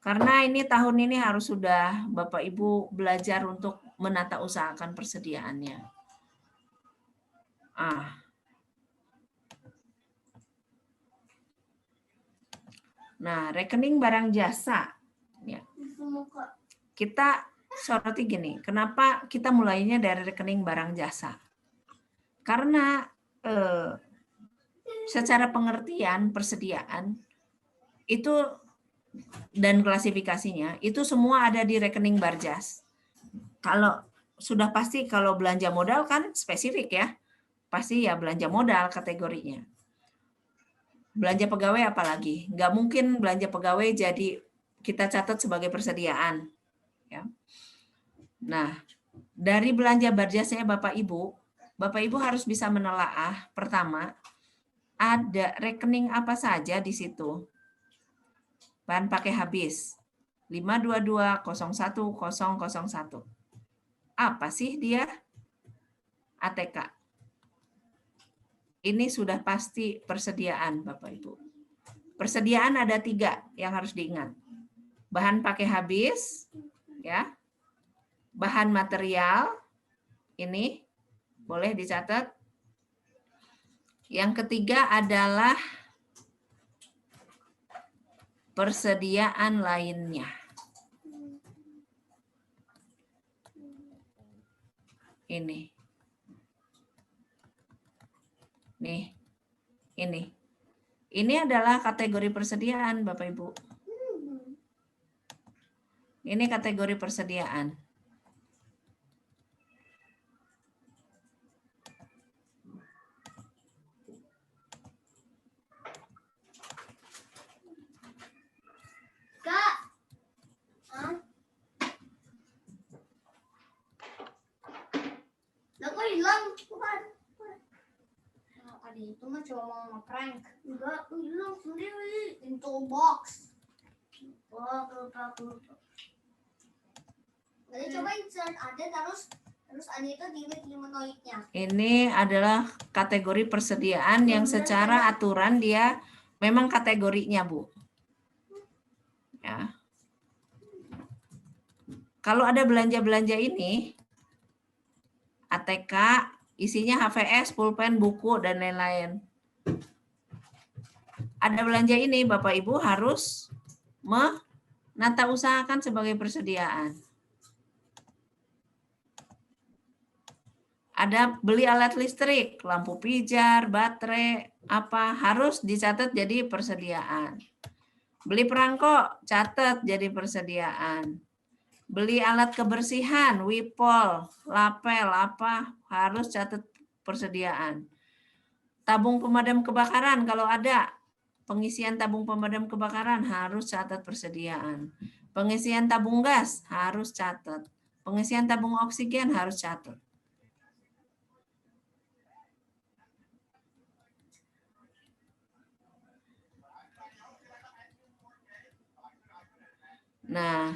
Karena ini tahun ini harus sudah Bapak Ibu belajar untuk menata usahakan persediaannya. Nah, rekening barang jasa. Ya. Kita soroti gini, kenapa kita mulainya dari rekening barang jasa? Karena secara pengertian persediaan itu dan klasifikasinya itu semua ada di rekening Barjas. Kalau sudah pasti kalau belanja modal kan spesifik ya, pasti ya belanja modal kategorinya. Belanja pegawai apalagi, nggak mungkin belanja pegawai jadi kita catat sebagai persediaan. Ya. Nah, dari belanja Barjasnya Bapak Ibu harus bisa menelaah pertama ada rekening apa saja di situ. Bahan pakai habis 522010001. Apa sih dia? ATK. Ini sudah pasti persediaan Bapak Ibu. Persediaan ada 3 yang harus diingat. Bahan pakai habis, ya. Bahan material, ini boleh dicatat. Yang ketiga adalah persediaan lainnya. Ini. Nih. Ini. Ini adalah kategori persediaan, Bapak Ibu. Ini kategori persediaan. Kak. Hah? Lah kok hilang? Bukan. Tadi itu mah cuma mau nge-prank. Enggak, hilang sendiri. Into box. Wah, lupa. Jadi coba insert ada terus ada itu delete humanoidnya. Ini adalah kategori persediaan yang secara aturan dia memang kategorinya, Bu. Ya. Kalau ada belanja-belanja ini, ATK, isinya HVS, pulpen, buku, dan lain-lain. Ada belanja ini, Bapak Ibu harus menata usahakan sebagai persediaan. Ada beli alat listrik, lampu pijar, baterai, apa harus dicatat jadi persediaan. Beli perangkok, catat jadi persediaan. Beli alat kebersihan, wipol, lapel, apa harus catat persediaan. Tabung pemadam kebakaran kalau ada, pengisian tabung pemadam kebakaran harus catat persediaan. Pengisian tabung gas harus catat. Pengisian tabung oksigen harus catat. Nah,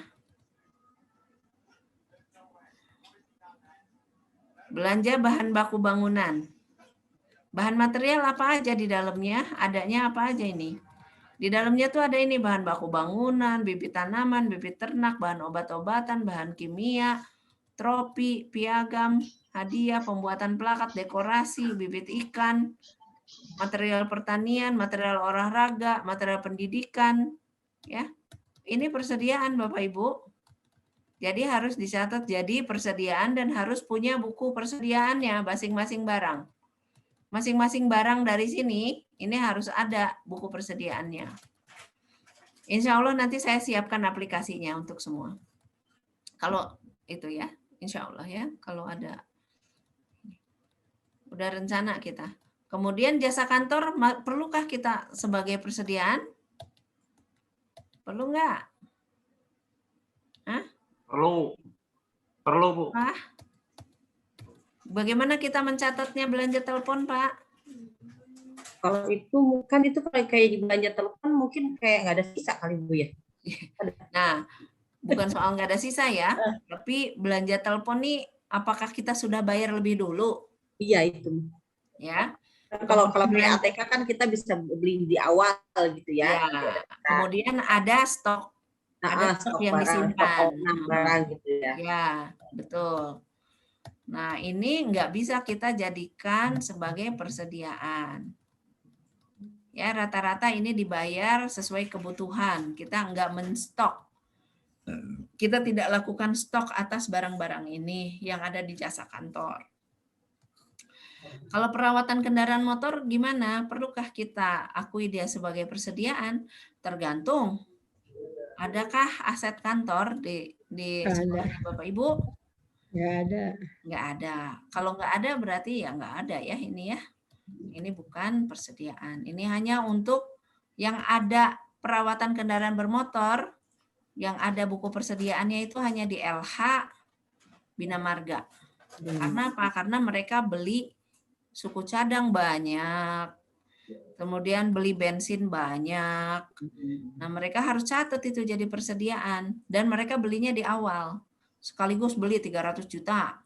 belanja bahan baku bangunan. Bahan material apa aja di dalamnya? Adanya apa aja ini? Di dalamnya tuh ada ini bahan baku bangunan, bibit tanaman, bibit ternak, bahan obat-obatan, bahan kimia, tropi, piagam, hadiah, pembuatan plakat, dekorasi, bibit ikan, material pertanian, material olahraga, material pendidikan, ya. Ini persediaan Bapak Ibu. Jadi harus dicatat jadi persediaan dan harus punya buku persediaannya masing-masing barang. Masing-masing barang dari sini ini harus ada buku persediaannya. Insya Allah nanti saya siapkan aplikasinya untuk semua. Kalau itu ya, insya Allah ya, kalau ada. Udah rencana kita. Kemudian jasa kantor, perlukah kita sebagai persediaan? Perlu nggak? Hah? Perlu Bu. Pak? Bagaimana kita mencatatnya belanja telepon, Pak? Kalau itu kan itu kayak di belanja telepon mungkin kayak nggak ada sisa kali Bu ya. Nah, bukan soal nggak ada sisa ya, tapi belanja telepon nih, apakah kita sudah bayar lebih dulu? Iya itu. Ya. Kalau beli ATK kan kita bisa beli di awal gitu ya. Ya. Kemudian ada stok, ada stok yang disimpan. Barang gitu ya. Ya, betul. Nah, ini nggak bisa kita jadikan sebagai persediaan. Ya, rata-rata ini dibayar sesuai kebutuhan. Kita nggak menstok. Kita tidak lakukan stok atas barang-barang ini yang ada di jasa kantor. Kalau perawatan kendaraan motor gimana? Perlukah kita akui dia sebagai persediaan? Tergantung. Adakah aset kantor di sekolahnya Bapak Ibu? Nggak ada. Nggak ada. Kalau nggak ada berarti ya nggak ada ya ini ya. Ini bukan persediaan. Ini hanya untuk yang ada perawatan kendaraan bermotor, yang ada buku persediaannya itu hanya di LH Bina Marga. Karena apa? Karena mereka beli suku cadang banyak, kemudian beli bensin banyak. Nah, mereka harus catat itu jadi persediaan. Dan mereka belinya di awal. Sekaligus beli 300 juta,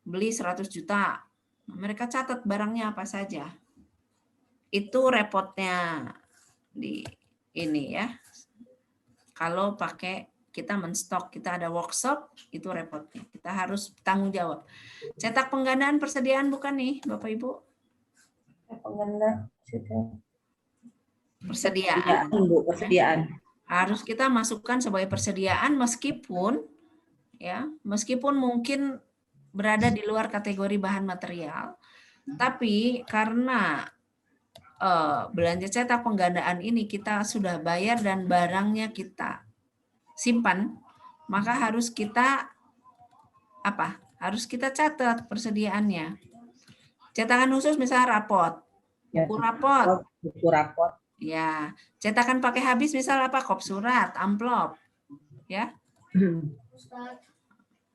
beli 100 juta. Nah, mereka catat barangnya apa saja. Itu repotnya di ini ya. Kalau pakai kita menstok, kita ada workshop, itu repotnya. Kita harus tanggung jawab. Cetak penggandaan persediaan bukan nih, Bapak Ibu? Persediaan. Bu, persediaan. Harus kita masukkan sebagai persediaan meskipun ya, meskipun mungkin berada di luar kategori bahan material. Tapi karena belanja cetak penggandaan ini kita sudah bayar dan barangnya kita simpan, maka harus kita apa? Harus kita catat persediaannya. Cetakan khusus misalnya rapot, Ya, buku rapot, buku rapot. ya. Cetakan pakai habis misal apa? Kop surat, amplop, ya, Ustaz.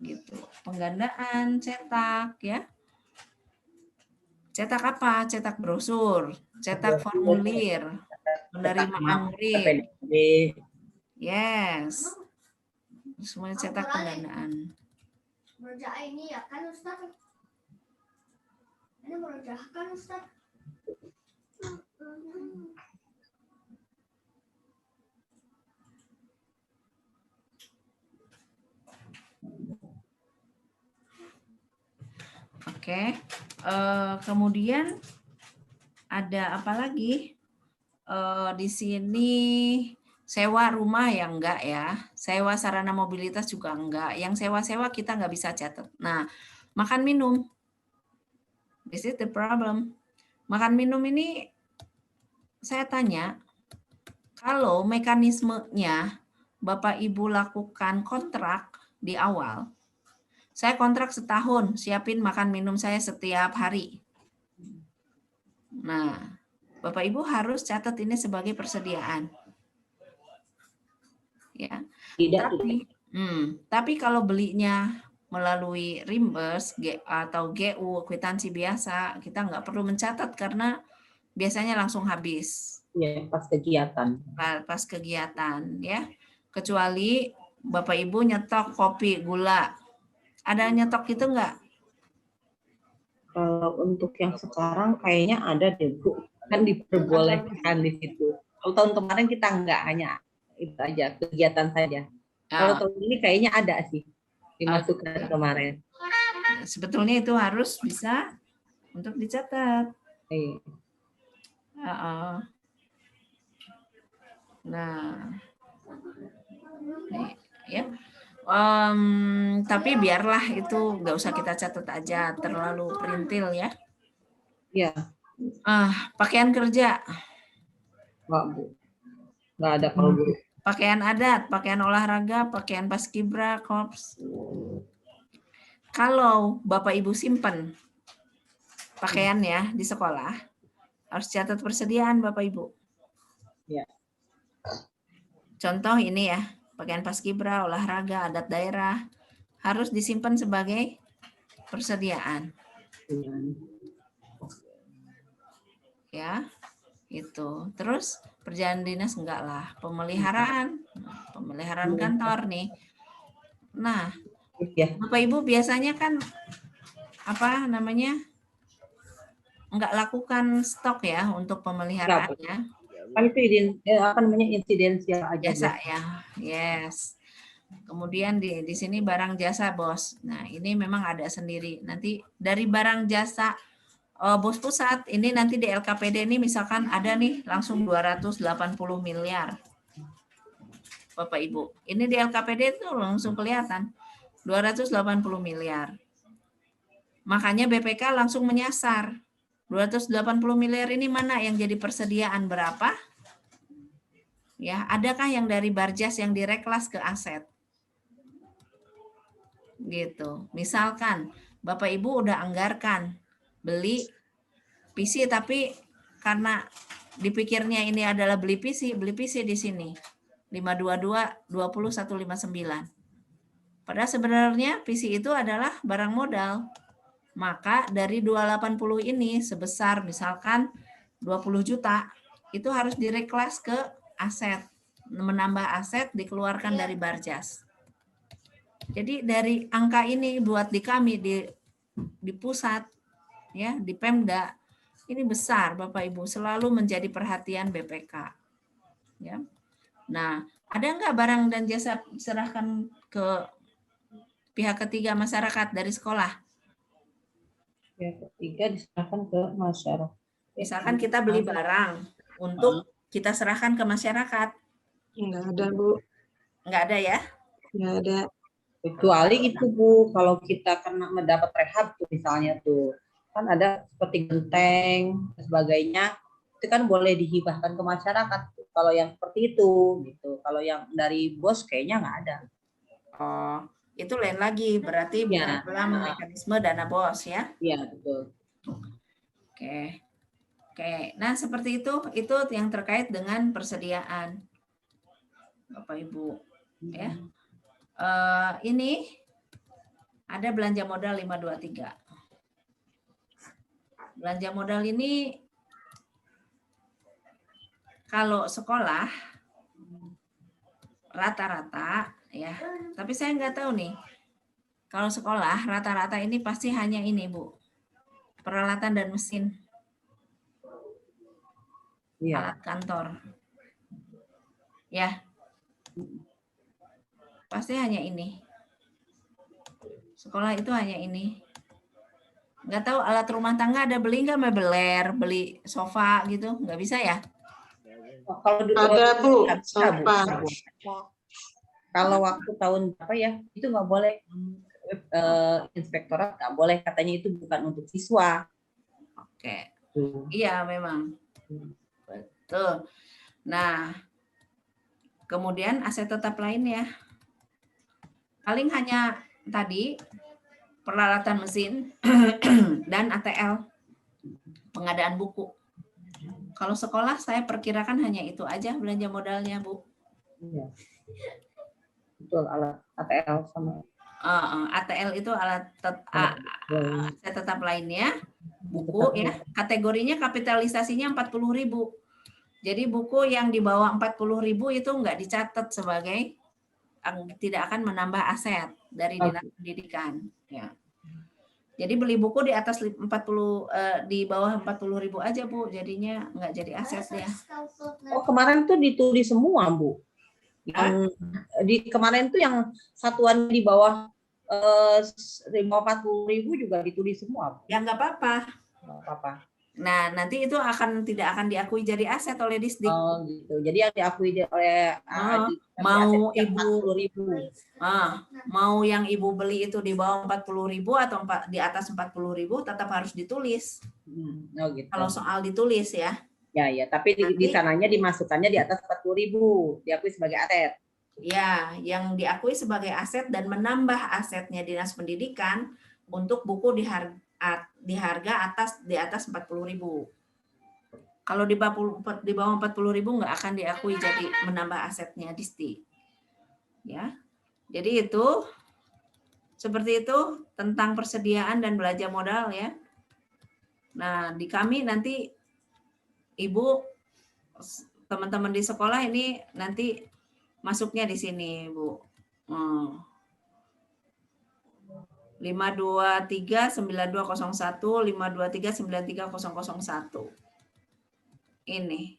gitu. Penggandaan cetak, ya. Cetak apa? Cetak brosur, cetak formulir, penerimaan murid, PPDB. yes. Semuanya cetak pendanaan. Merja ini ya kan Ustaz? Ini merja kan Ustaz? Oke. Kemudian ada apa lagi? Di sini sewa rumah ya enggak ya, sewa sarana mobilitas juga enggak. Yang sewa-sewa kita nggak bisa catat. Nah, makan minum, this is the problem. Makan minum ini saya tanya, kalau mekanismenya Bapak Ibu lakukan kontrak di awal, saya kontrak setahun, siapin makan minum saya setiap hari. Nah, Bapak Ibu harus catat ini sebagai persediaan. Ya. Tapi kalau belinya melalui reimburse atau GU, kwitansi biasa, kita nggak perlu mencatat karena biasanya langsung habis. Ya, pas kegiatan. Pas kegiatan, ya. Kecuali Bapak Ibu nyetok kopi, gula. Ada nyetok itu nggak? Kalau untuk yang sekarang kayaknya ada deh Bu, kan diperbolehkan di situ. Kalau tahun kemarin kita nggak, hanya itu aja kegiatan saja. Kalau tahun ini kayaknya ada sih dimasukkan kemarin. Sebetulnya itu harus bisa untuk dicatat. Iya. Nah, ya. Tapi biarlah itu nggak usah kita catat aja, terlalu perintil ya. Iya. Pakaian kerja. Nggak Bu, nggak ada kalau Bu. Pakaian adat, pakaian olahraga, pakaian paskibra, korps. Kalau Bapak Ibu simpen pakaian ya di sekolah, harus catat persediaan Bapak Ibu. Ya. Contoh ini ya, pakaian paskibra, olahraga, adat daerah, harus disimpan sebagai persediaan. Ya, itu. Terus perjalanan dinas enggak lah, pemeliharaan kantor nih. Nah, Bapak Ibu biasanya kan apa namanya, enggak lakukan stok ya untuk pemeliharaannya. Kan itu apa namanya, insidensial aja. Jasa ya, yes. Kemudian di sini barang jasa bos. Nah ini memang ada sendiri. Nanti dari barang jasa bos pusat, ini nanti di LKPD ini misalkan ada nih langsung 280 miliar. Bapak Ibu, ini di LKPD itu langsung kelihatan 280 miliar. Makanya BPK langsung menyasar 280 miliar ini mana yang jadi persediaan berapa? Ya, adakah yang dari Barjas yang direklas ke aset? Gitu. Misalkan Bapak Ibu udah anggarkan beli PC, tapi karena dipikirnya ini adalah beli PC di sini 522 20159. Padahal sebenarnya PC itu adalah barang modal. Maka dari 280 ini sebesar misalkan 20 juta itu harus direklas ke aset, menambah aset dikeluarkan dari Barjas. Jadi dari angka ini buat di kami di pusat ya, di Pemda ini besar Bapak Ibu, selalu menjadi perhatian BPK. Ya. Nah, ada nggak barang dan jasa diserahkan ke pihak ketiga masyarakat dari sekolah? Pihak ketiga diserahkan ke masyarakat. Misalkan kita beli barang untuk kita serahkan ke masyarakat. Enggak ada, Bu. Enggak ada ya? Enggak ada. Kecuali itu Bu, kalau kita kena mendapat rehab tuh misalnya tuh, kan ada seperti genteng dan sebagainya, itu kan boleh dihibahkan ke masyarakat. Kalau yang seperti itu, gitu. Kalau yang dari bos kayaknya nggak ada. Oh, itu lain lagi. Berarti bukan Ya. dalam mekanisme dana BOS ya. Iya betul. Oke. Oke. Nah, seperti itu yang terkait dengan persediaan. Bapak Ibu, ya. Ini ada belanja modal 523. Belanja modal ini kalau sekolah rata-rata ya, tapi saya nggak tahu nih. Kalau sekolah rata-rata ini pasti hanya ini Bu, peralatan dan mesin, Iya. alat kantor. Ya, pasti hanya ini. Sekolah itu hanya ini. Nggak tahu alat rumah tangga ada beli nggak, mebeler, beli sofa gitu, nggak bisa ya? Oh, kalau Ada Bu, nggak bisa, Bu. sofa. Kalau waktu tahun apa ya, itu nggak boleh. Inspektorat nggak boleh, katanya itu bukan untuk siswa. Oke, iya memang. Betul. Nah, kemudian aset tetap lainnya. Paling hanya tadi peralatan mesin dan ATL, pengadaan buku. Kalau sekolah saya perkirakan hanya itu aja belanja modalnya, Bu. Iya. Betul, alat ATL sama. ATL itu aset tetap lainnya, buku ya. Kategorinya kapitalisasinya 40.000. Jadi buku yang di bawah 40.000 itu nggak dicatat sebagai tidak akan menambah aset dari Dinas Pendidikan. Ya. Jadi beli buku di atas 40 di bawah 40.000 aja Bu, jadinya nggak jadi aset ya. Oh kemarin tuh ditulis semua Bu. Yang kemarin tuh yang satuan di bawah 40.000 juga ditulis semua. Ya nggak apa-apa. Nggak apa-apa. Nah nanti itu tidak akan diakui jadi aset oleh Disdik. Oh gitu. Jadi yang diakui oleh mau ibu mau yang ibu beli itu di bawah 40.000 atau di atas 40.000 tetap harus ditulis. Oh gitu. Kalau soal ditulis ya. Ya, tapi di sananya dimasukkannya di atas 40.000, diakui sebagai aset. Ya, yang diakui sebagai aset dan menambah asetnya Dinas Pendidikan untuk buku di harga di atas 40.000. Kalau di bawah 40.000 nggak akan diakui jadi menambah asetnya Disdik. Ya, jadi itu seperti itu tentang persediaan dan belanja modal ya. Nah, di kami nanti Ibu, teman-teman di sekolah ini nanti masuknya di sini, Bu. 5239201, 5239301. Ini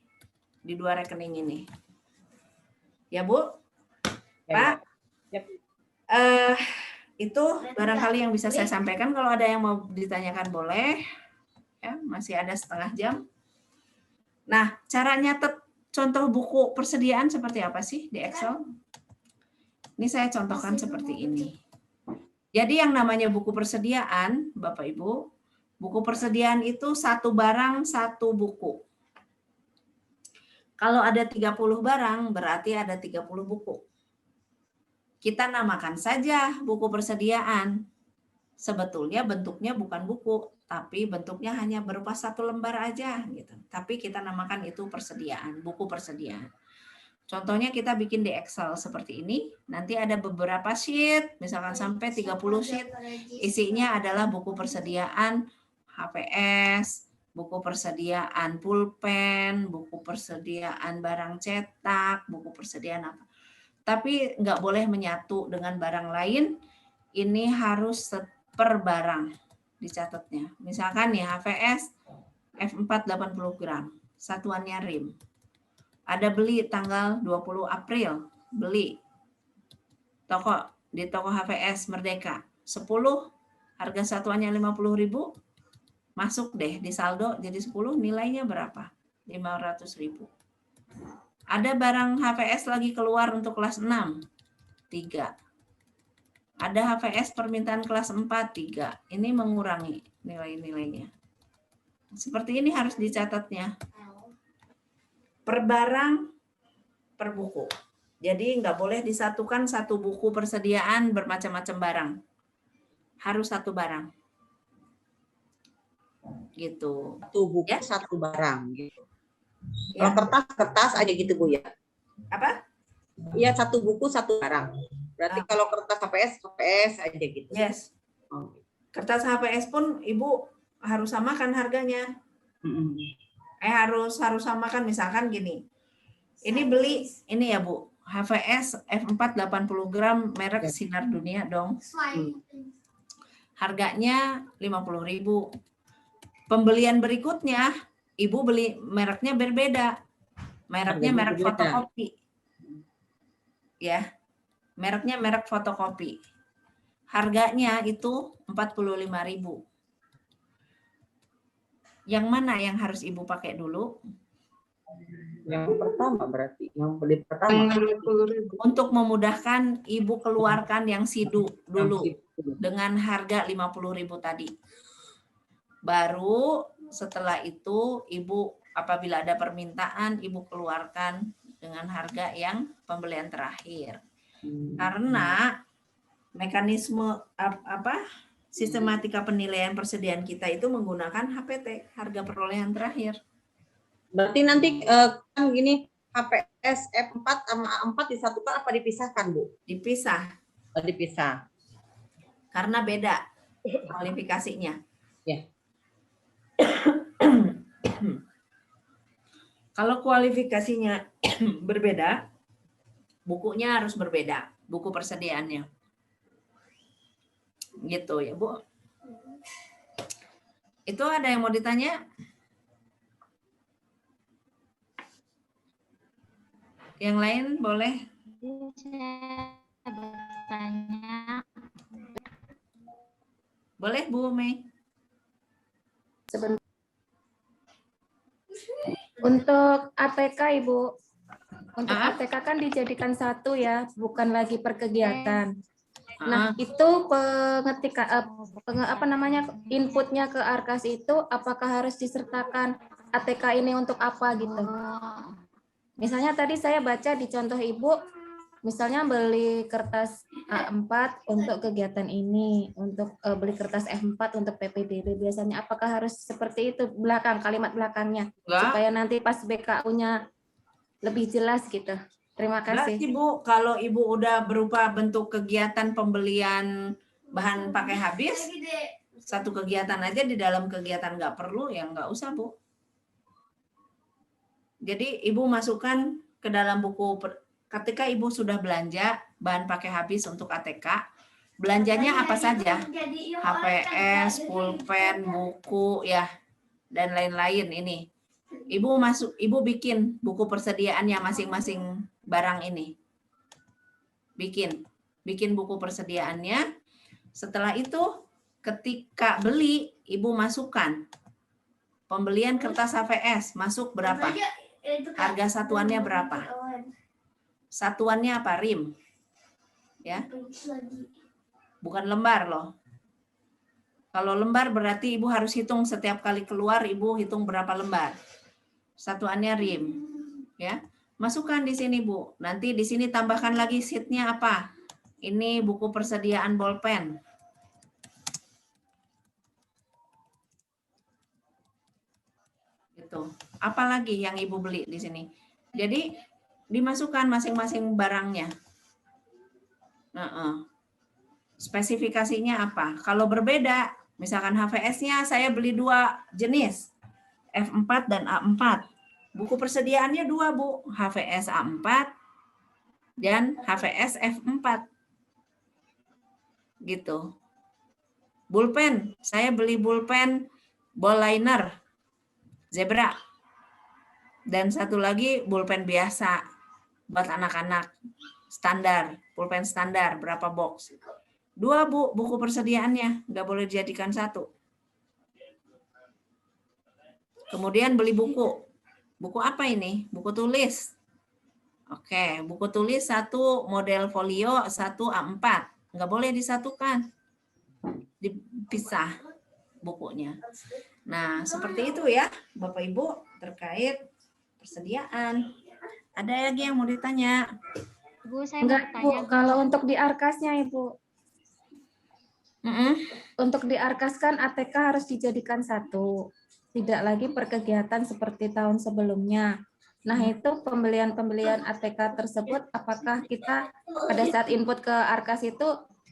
di 2 rekening ini. Ya, Bu? Pak? Itu barangkali yang bisa saya sampaikan. Kalau ada yang mau ditanyakan boleh. Ya, masih ada setengah jam. Nah, cara nyatet contoh buku persediaan seperti apa sih di Excel? Ini saya contohkan seperti ini. Jadi yang namanya buku persediaan, Bapak Ibu, buku persediaan itu satu barang, satu buku. Kalau ada 30 barang, berarti ada 30 buku. Kita namakan saja buku persediaan. Sebetulnya bentuknya bukan buku, tapi bentuknya hanya berupa satu lembar aja gitu. Tapi kita namakan itu persediaan, buku persediaan. Contohnya kita bikin di Excel seperti ini, nanti ada beberapa sheet, misalkan sampai 30 sheet, isinya adalah buku persediaan HPS, buku persediaan pulpen, buku persediaan barang cetak, buku persediaan apa. Tapi nggak boleh menyatu dengan barang lain, ini harus per barang dicatatnya. Misalkan nih HVS F4 80 gram, satuannya RIM. Ada beli tanggal 20 April, beli di toko HVS Merdeka 10, harga satuannya 50.000, masuk deh di saldo jadi 10, nilainya berapa? 500.000. Ada barang HVS lagi keluar untuk kelas 6, 3. Ada HVS permintaan kelas 4, 3. Ini mengurangi nilai-nilainya. Seperti ini harus dicatatnya. Per barang, per buku. Jadi nggak boleh disatukan satu buku persediaan bermacam-macam barang. Harus satu barang. Gitu. Satu buku, Ya. satu barang gitu. Ya. Kalau kertas aja gitu Bu ya. Apa? Iya, satu buku, satu barang. Berarti Ah. kalau kertas HPS aja gitu. Yes. Oh. Kertas HPS pun Ibu harus samakan harganya. Mm-mm. Harus samakan, misalkan gini. Ini beli ini ya Bu, HVS F4 80 gram merek Ya. Sinar Dunia dong. Slime. Harganya 50.000. Pembelian berikutnya Ibu beli mereknya berbeda. Mereknya Harganya merek berbeda. fotokopi. Ya. Mereknya merek fotokopi. Harganya itu 45.000. Yang mana yang harus Ibu pakai dulu? Yang pertama berarti, yang beli pertama. Untuk memudahkan Ibu keluarkan yang sidu dulu Yang situ. dengan harga 50.000 tadi. Baru setelah itu Ibu apabila ada permintaan Ibu keluarkan dengan harga yang pembelian terakhir. Karena mekanisme sistematika penilaian persediaan kita itu menggunakan HPT, harga perolehan terakhir. Berarti nanti kan gini, HPS F4 sama A4 disatukan apa dipisahkan Bu? Dipisah Dipisah. karena beda kualifikasinya. Ya. Kalau kualifikasinya berbeda, bukunya harus berbeda, buku persediaannya. Gitu ya, Bu. Itu ada yang mau ditanya? Yang lain boleh? Saya bertanya. Boleh, Bu Mei? Sebentar. Untuk ATK Ibu, untuk ATK kan dijadikan satu ya, bukan lagi per kegiatan. Nah, itu inputnya ke Arkas itu apakah harus disertakan ATK ini untuk apa gitu? Misalnya tadi saya baca di contoh Ibu, misalnya beli kertas A4 untuk kegiatan ini, untuk beli kertas F4 untuk PPDB, biasanya apakah harus seperti itu kalimat belakangnya? Enggak. Supaya nanti pas BKU-nya lebih jelas gitu. Terima kasih. Berarti Bu, kalau Ibu udah berupa bentuk kegiatan pembelian bahan pakai habis, satu kegiatan aja di dalam kegiatan nggak perlu, ya nggak usah Bu. Jadi Ibu masukkan ke dalam buku, ketika Ibu sudah belanja bahan pakai habis untuk ATK, belanjanya apa saja? HPS, pulpen, buku ya, dan lain-lain ini. Ibu bikin buku persediaannya masing-masing barang ini. Bikin buku persediaannya. Setelah itu ketika beli, Ibu masukkan pembelian kertas HVS masuk berapa? Harga satuannya berapa? Satuannya apa? Rim. Ya. Bukan lembar loh. Kalau lembar berarti Ibu harus hitung setiap kali keluar, Ibu hitung berapa lembar. Satuannya rim. Ya. Masukkan di sini, Bu. Nanti di sini tambahkan lagi sheet-nya apa? Ini buku persediaan bolpen. Gitu. Apalagi yang Ibu beli di sini. Jadi dimasukkan masing-masing barangnya. Spesifikasinya apa? Kalau berbeda, misalkan HVS-nya saya beli 2 jenis, F4 dan A4. Buku persediaannya 2, Bu. HVS A4 dan HVS F4. Gitu. Bulpen, saya beli bulpen ball liner zebra. Dan satu lagi bulpen biasa buat anak-anak standar, pulpen standar berapa box. 2, Bu, buku persediaannya, nggak boleh dijadikan 1. Kemudian beli buku. Buku apa ini? Buku tulis. Oke, buku tulis 1 model folio, 1 A4. nggak boleh disatukan, dipisah bukunya. Nah, seperti itu ya, Bapak Ibu, terkait persediaan. Ada lagi yang mau ditanya? Bu, saya mau Enggak, Bu. tanya. Kalau untuk di Arkasnya, Ibu. Mm-mm. Untuk di Arkas kan ATK harus dijadikan satu. Tidak lagi per kegiatan seperti tahun sebelumnya. Nah, itu pembelian ATK tersebut, apakah kita pada saat input ke Arkas itu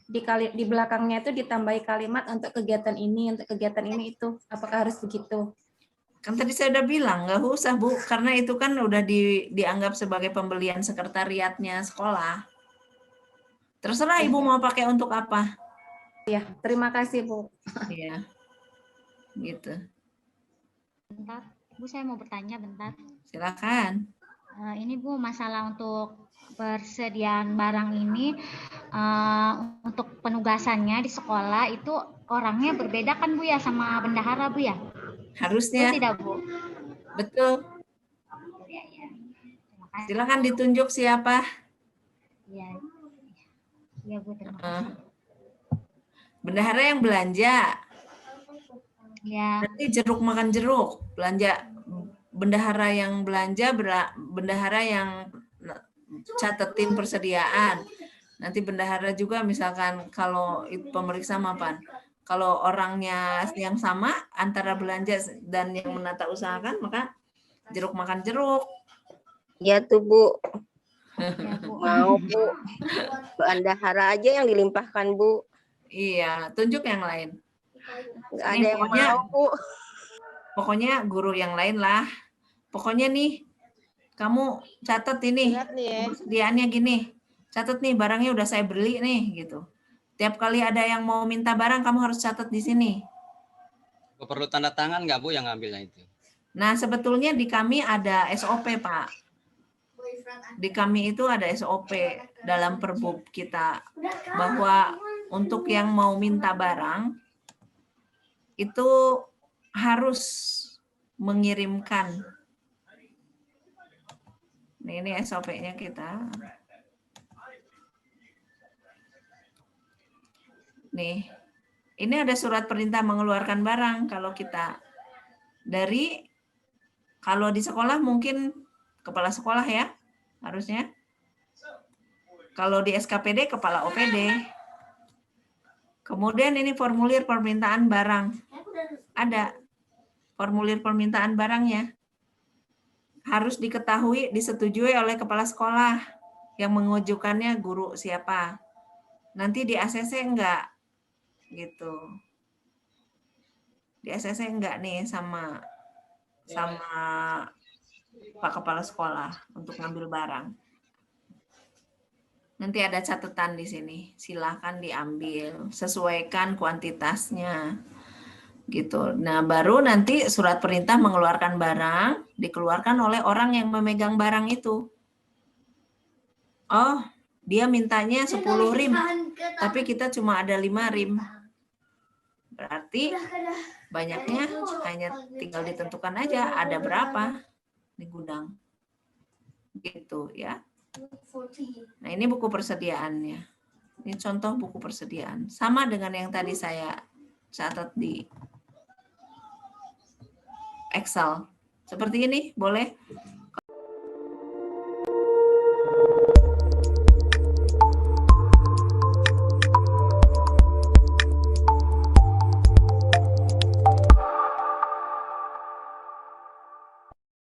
di belakangnya itu ditambahi kalimat untuk kegiatan ini, itu. Apakah harus begitu? Kan tadi saya udah bilang, nggak usah Bu, karena itu kan udah dianggap sebagai pembelian sekretariatnya sekolah. Terserah Ibu mau pakai untuk apa. Ya, terima kasih, Bu. Iya, gitu. Bentar, Bu, saya mau bertanya bentar. Silakan. Ini Bu, masalah untuk persediaan barang ini, untuk penugasannya di sekolah itu orangnya berbeda kan Bu ya sama bendahara Bu ya? Harusnya. Betul tidak Bu? Betul. Ya, ya. Terima kasih. Silakan ditunjuk siapa. Ya, ya Bu, terima kasih. Bendahara yang belanja. Ya, Nanti jeruk makan jeruk. Belanja bendahara yang belanja, bendahara yang catetin persediaan. Nanti bendahara juga misalkan kalau pemeriksa mapan. Kalau orangnya yang sama antara belanja dan yang menata usahakan, maka jeruk makan jeruk. Ya tuh Bu, ya Bu. mau Bu. Bendahara aja yang dilimpahkan Bu. Iya, tunjuk yang lain. Nggak ada yang pokoknya- mau Bu. Pokoknya guru yang lain lah. Pokoknya nih, kamu catat ini, persediaannya gini. Catat nih, barangnya udah saya beli nih, gitu. Tiap kali ada yang mau minta barang, kamu harus catat di sini. Perlu tanda tangan nggak Bu yang ngambilnya itu? Nah, sebetulnya di kami ada SOP, Pak. Di kami itu ada SOP dalam perbub kita, bahwa untuk yang mau minta barang, itu harus mengirimkan. Ini SOP-nya kita. Nih, ini ada surat perintah mengeluarkan barang kalau kita kalau di sekolah mungkin kepala sekolah ya, harusnya. Kalau di SKPD, kepala OPD. Kemudian ini formulir permintaan barang. Ada formulir permintaan barangnya. Harus diketahui, disetujui oleh kepala sekolah. Yang mengajukannya guru siapa. Nanti di ACC enggak. Gitu. Di ACC enggak nih sama Pak Kepala Sekolah untuk ngambil barang. Nanti ada catatan di sini. Silakan diambil, sesuaikan kuantitasnya. Gitu. Nah, baru nanti surat perintah mengeluarkan barang dikeluarkan oleh orang yang memegang barang itu. Oh, dia mintanya 10 rim, tapi kita cuma ada 5 rim. Berarti banyaknya hanya tinggal ditentukan aja ada berapa di gudang. Gitu ya. Nah, ini buku persediaannya. Ini contoh buku persediaan. Sama dengan yang tadi saya catat di Excel. Seperti ini, boleh?